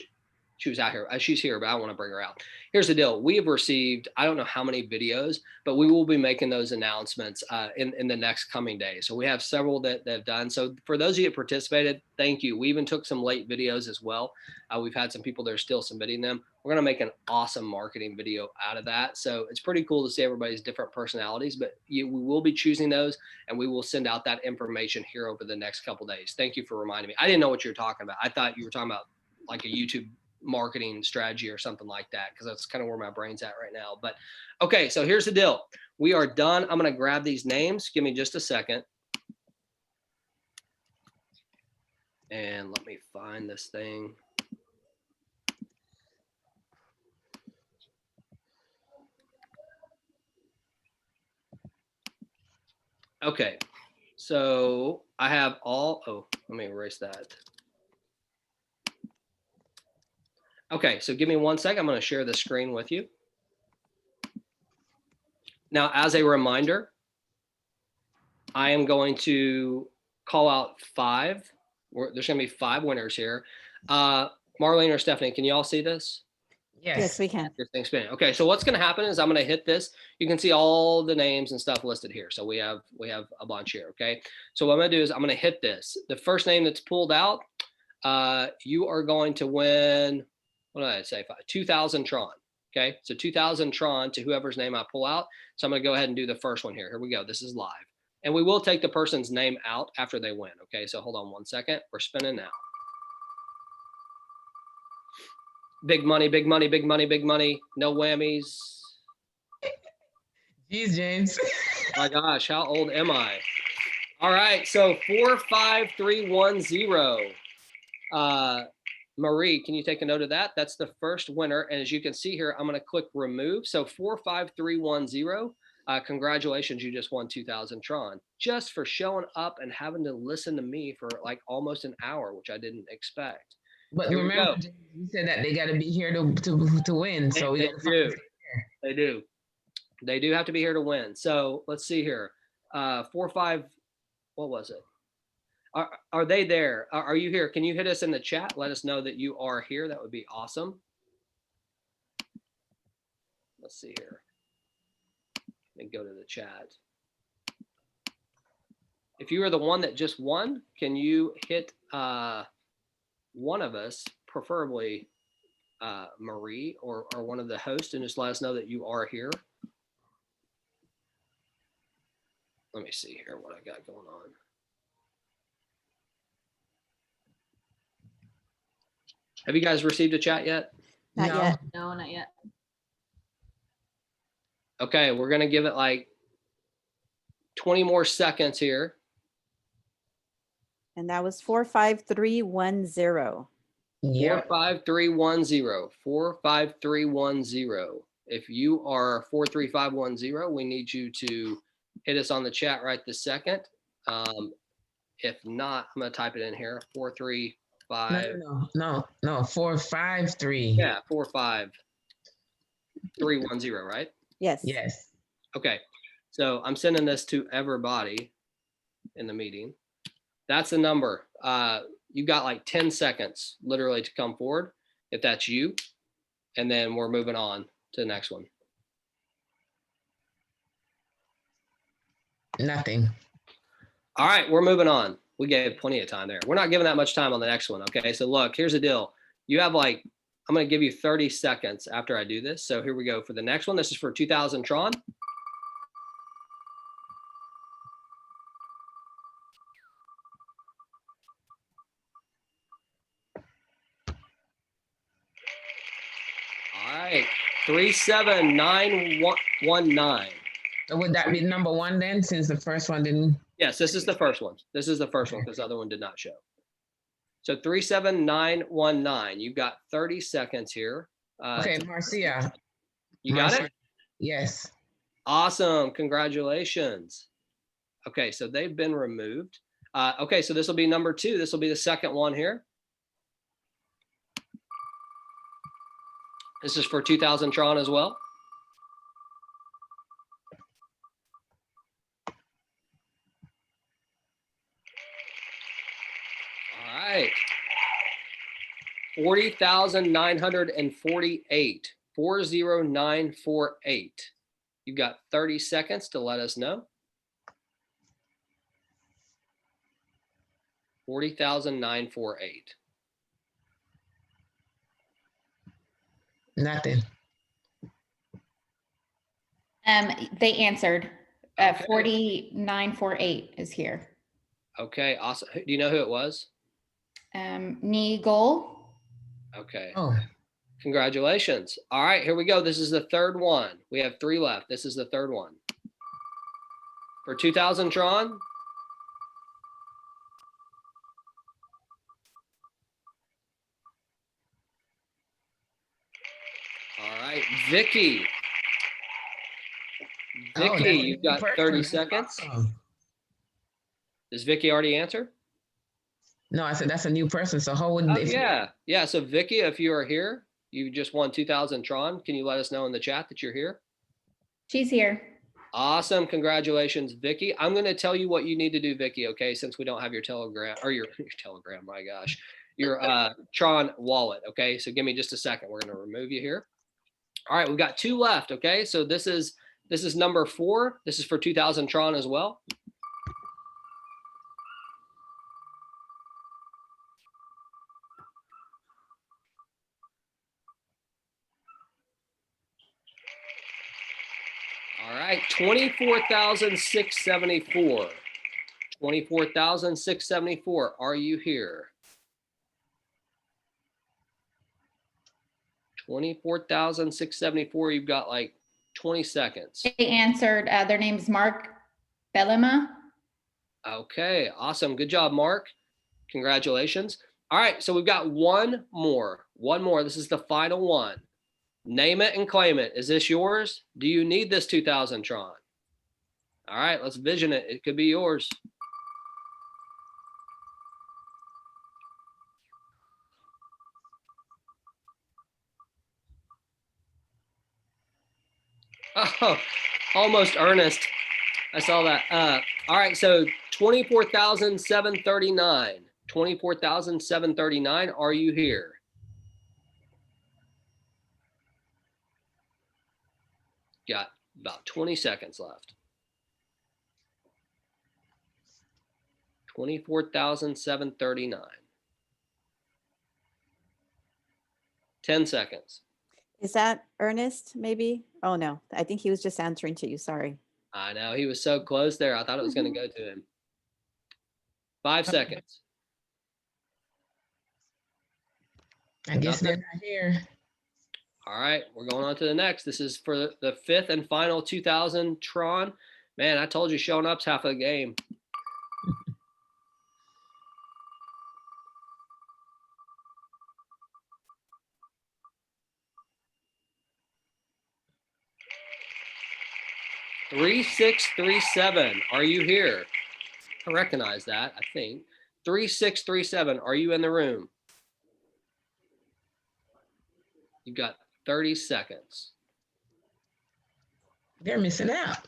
she was out here. She's here, but I want to bring her out. Here's the deal. We have received, I don't know how many videos, but we will be making those announcements in the next coming days. So we have several that have done. So for those of you that participated, thank you. We even took some late videos as well. We've had some people that are still submitting them. We're going to make an awesome marketing video out of that. So it's pretty cool to see everybody's different personalities, but we will be choosing those and we will send out that information here over the next couple of days. Thank you for reminding me. I didn't know what you were talking about. I thought you were talking about like a YouTube marketing strategy or something like that, because that's kind of where my brain's at right now. But okay, so here's the deal. We are done. I'm going to grab these names. Give me just a second. And let me find this thing. Okay, so I have let me erase that. Okay, so give me 1 second. I'm going to share the screen with you. Now, as a reminder, I am going to call out 5. There's going to be 5 winners here. Marlene or Stephanie, can you all see this? Yes, we can. This thing's spinning. Okay, so what's going to happen is I'm going to hit this. You can see all the names and stuff listed here. So we have a bunch here. Okay, so what I'm going to do is I'm going to hit this. The first name that's pulled out, you are going to win. What did I say? 2,000 Tron. Okay, so 2,000 Tron to whoever's name I pull out. So I'm going to go ahead and do the first one here. Here we go. This is live. And we will take the person's name out after they win. Okay, so hold on 1 second. We're spinning now. Big money, big money, big money, big money. No whammies. Jeez, James. My gosh, how old am I? All right, so 45310. Marie, can you take a note of that? That's the first winner. And as you can see here, I'm going to click remove. So 45310. Congratulations, you just won 2,000 Tron just for showing up and having to listen to me for like almost an hour, which I didn't expect. But remember, you said that they got to be here to win. So they do. They do have to be here to win. So let's see here. 4-5. What was it? Are they there? Are you here? Can you hit us in the chat? Let us know that you are here. That would be awesome. Let's see here. Let me go to the chat. If you are the one that just won, can you hit one of us, preferably Marie or one of the hosts, and just let us know that you are here? Let me see here what I got going on. Have you guys received a chat yet? Not yet. No, not yet. Okay, we're going to give it like 20 more seconds here. And that was 45310. Yep. 45310. 45310. If you are 43510, we need you to hit us on the chat right this second. If not, I'm going to type it in here. 435. No. 453. Yeah, 45310, right? Yes. Yes. Okay. So I'm sending this to everybody in the meeting. That's the number. You got like 10 seconds literally to come forward if that's you. And then we're moving on to the next one. Nothing. All right, we're moving on. We gave plenty of time there. We're not giving that much time on the next one. Okay, so look, here's the deal. You have like, I'm going to give you 30 seconds after I do this. So here we go for the next one. This is for 2000 Tron. All right, 37919. So would that be number one then, since the first one didn't? Yes, this is the first one. This is the first one because the other one did not show. So 37919. You've got 30 seconds here. Okay, Marcia. You got Marcia. it? Yes. Awesome. Congratulations. Okay, so they've been removed. Okay, so this will be number 2. This will be the second one here. This is for 2000 Tron as well. All right. 40,948. 40948. You've got 30 seconds to let us know. 40,948. Nothing. They answered. Okay. 4948 is here. Okay, awesome. Do you know who it was? Knee goal. Okay. Oh, Congratulations. All right, here we go. This is the third one. We have 3 left. This is the third one. For 2000 Tron. All right, Vicky. oh, Vicky, that's a you've new got person. 30 That's seconds. awesome. Does Vicky already answer? No, I said that's a new person. So how would Oh, if yeah. Yeah, so Vicky, if you are here, you just won 2000 Tron. Can you let us know in the chat that you're here? She's here. Awesome. Congratulations, Vicky. I'm going to tell you what you need to do, Vicky, okay, since we don't have your Telegram or your Telegram, my gosh, your Tron wallet, okay? So give me just a second. We're going to remove you here. All right, we've got 2 left, okay? So this is number 4. This is for 2000 Tron as well. All right, 24,674. 24,674. Are you here? 24,674. You've got like 20 seconds. They answered. Their name's Mark Bellema. Okay, awesome. Good job, Mark. Congratulations. All right, so we've got one more. One more. This is the final one. Name it and claim it. Is this yours? Do you need this 2000 Tron? All right, let's vision it. It could be yours. Oh, almost Ernest. I saw that. All right, so 24,739. 24,739. Are you here? Got about 20 seconds left. 24,739. 10 seconds. Is that Ernest, maybe? Oh, no, I think he was just answering to you. Sorry. I know, he was so close there. I thought it was going to go to him. 5 seconds. I guess they're not here. All right, we're going on to the next. This is for the 5th and final 2000 Tron. Man, I told you showing up's half of the game. 3637, are you here? I recognize that, I think. 3637, are you in the room? You've got 30 seconds. They're missing out.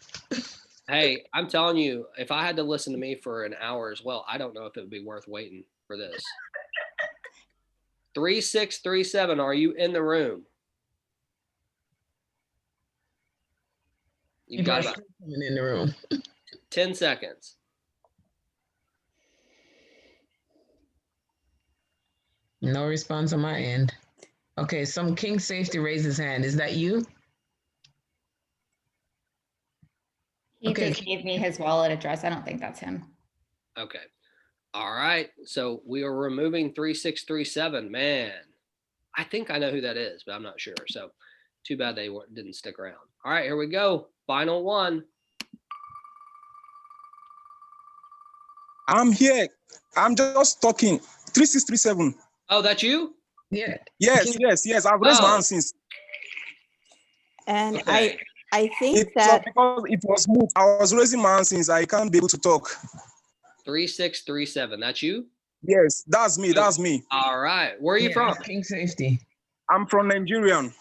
Hey, I'm telling you, if I had to listen to me for an hour as well, I don't know if it would be worth waiting for this. 3637, are you in the room? You've People got are about still coming in the room. 10 seconds. No response on my end. Okay, some King Safety raised his hand. Is that you? He Okay. just gave me his wallet address. I don't think that's him. Okay. All right. So we are removing 3637. Man, I think I know who that is, but I'm not sure. So too bad they didn't stick around. All right, here we go. Final one. I'm here. I'm just talking. 3637. Oh, that's you? Yeah. Yes, yes. I've raised my hand since. And Okay. I think It's that because it was moved. I was raising my hand since I can't be able to talk. 3637. That's you? Yes, that's me. That's me. All right. Where are you Yeah, from? that's King Safety. I'm from Nigerian.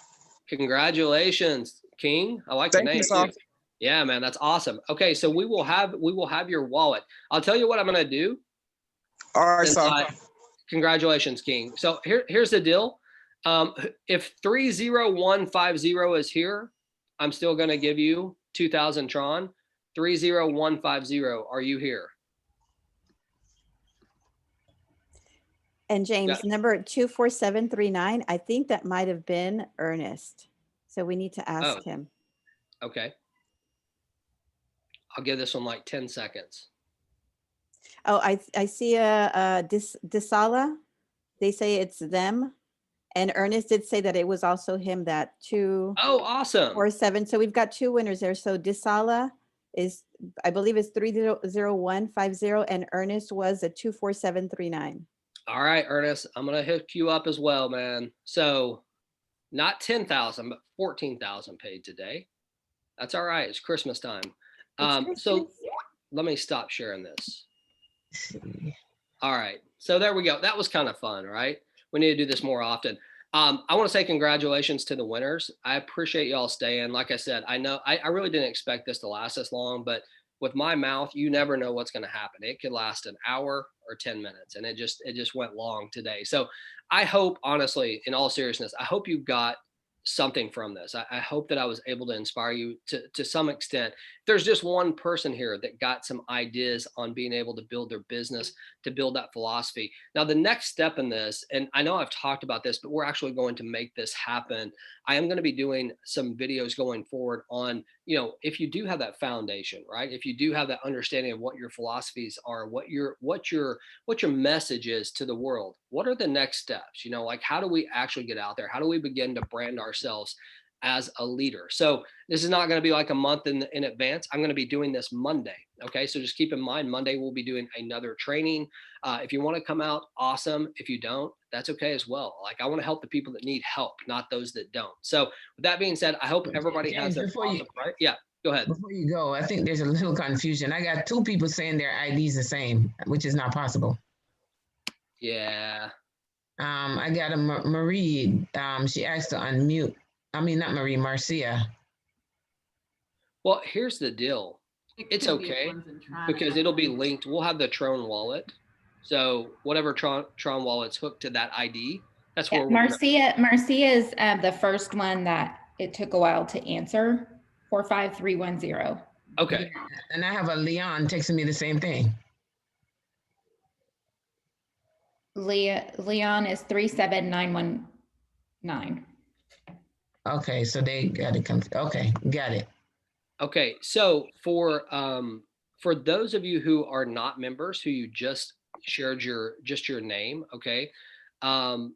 Congratulations, King. I like the Thank name you, sir. too. Yeah, man, that's awesome. Okay, so we will have your wallet. I'll tell you what I'm gonna do. All right, since sir. Congratulations, King. So here's the deal. If 30150 is here, I'm still gonna give you 2,000 Tron. 30150, are you here? And James, Yeah. number 24739, I think that might have been Ernest. So we need to ask Oh. him. Okay. I'll give this one like 10 seconds. Oh, I see Disala. They say it's them. And Ernest did say that it was also him, that Oh, awesome. 247. So we've got two winners there. So Disala is, I believe it's 30150, and Ernest was a 24739. All right, Ernest, I'm gonna hook you up as well, man. So not 10,000, but 14,000 paid today. That's all right. It's Christmas time. So let me stop sharing this. All right. So there we go. That was kind of fun, right? We need to do this more often. I want to say congratulations to the winners. I appreciate y'all staying. Like I said, I know I really didn't expect this to last this long, but with my mouth, you never know what's going to happen. It could last an hour or 10 minutes, and it just went long today. So I hope, honestly, in all seriousness, I hope you got something from this. I hope that I was able to inspire you to some extent. There's just one person here that got some ideas on being able to build their business, to build that philosophy. Now, the next step in this, and I know I've talked about this, but we're actually going to make this happen. I am going to be doing some videos going forward on, if you do have that foundation, right? If you do have that understanding of what your philosophies are, what your message is to the world, what are the next steps? Like, how do we actually get out there? How do we begin to brand ourselves as a leader? So this is not going to be like a month in advance. I'm going to be doing this Monday. Okay. So just keep in mind, Monday we'll be doing another training. If you want to come out, awesome. If you don't, that's okay as well. Like, I want to help the people that need help, not those that don't. So with that being said, I hope everybody has a awesome, right? Yeah, go ahead. Before you go, I think there's a little confusion. I got two people saying their ID's the same, which is not possible. Yeah. I got a Marie. She asked to unmute. I mean, not Marie, Marcia. Well, here's the deal. It's okay because it'll be linked. We'll have the Tron wallet. So whatever Tron wallet's hooked to that ID, that's where Marcia is the first one that it took a while to answer. 45310. Okay. And I have a Leon texting me the same thing. Leon is 37919. Okay, so they got it. Okay, got it. Okay, so for those of you who are not members, who you just shared your name, okay. Marlene,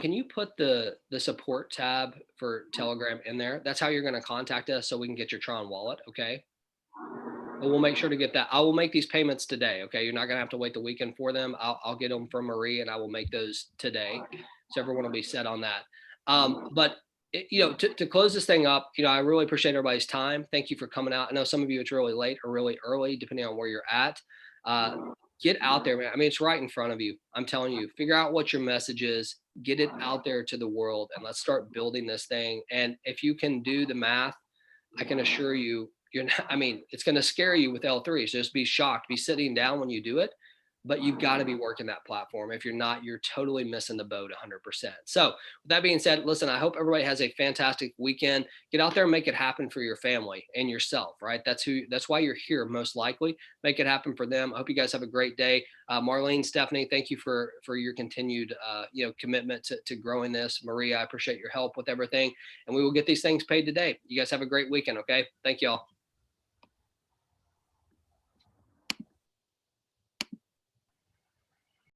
can you put the support tab for Telegram in there? That's how you're going to contact us, so we can get your Tron wallet, okay? But we'll make sure to get that. I will make these payments today, okay? You're not going to have to wait the weekend for them. I'll get them from Marie, and I will make those today, so everyone will be set on that. But to close this thing up, I really appreciate everybody's time. Thank you for coming out. I know some of you it's really late or really early, depending on where you're at. Get out there, man. I mean, it's right in front of you. I'm telling you, figure out what your message is, get it out there to the world, and let's start building this thing. And if you can do the math, I can assure you, you're not, I mean, it's going to scare you with L3. So just be shocked, be sitting down when you do it, but you've got to be working that platform. If you're not, you're totally missing the boat 100%. So with that being said, listen, I hope everybody has a fantastic weekend. Get out there and make it happen for your family and yourself, right? That's why you're here, most likely. Make it happen for them. I hope you guys have a great day. Marlene, Stephanie, thank you for your continued, commitment to growing this. Maria, I appreciate your help with everything, and we will get these things paid today. You guys have a great weekend. Okay. Thank you all.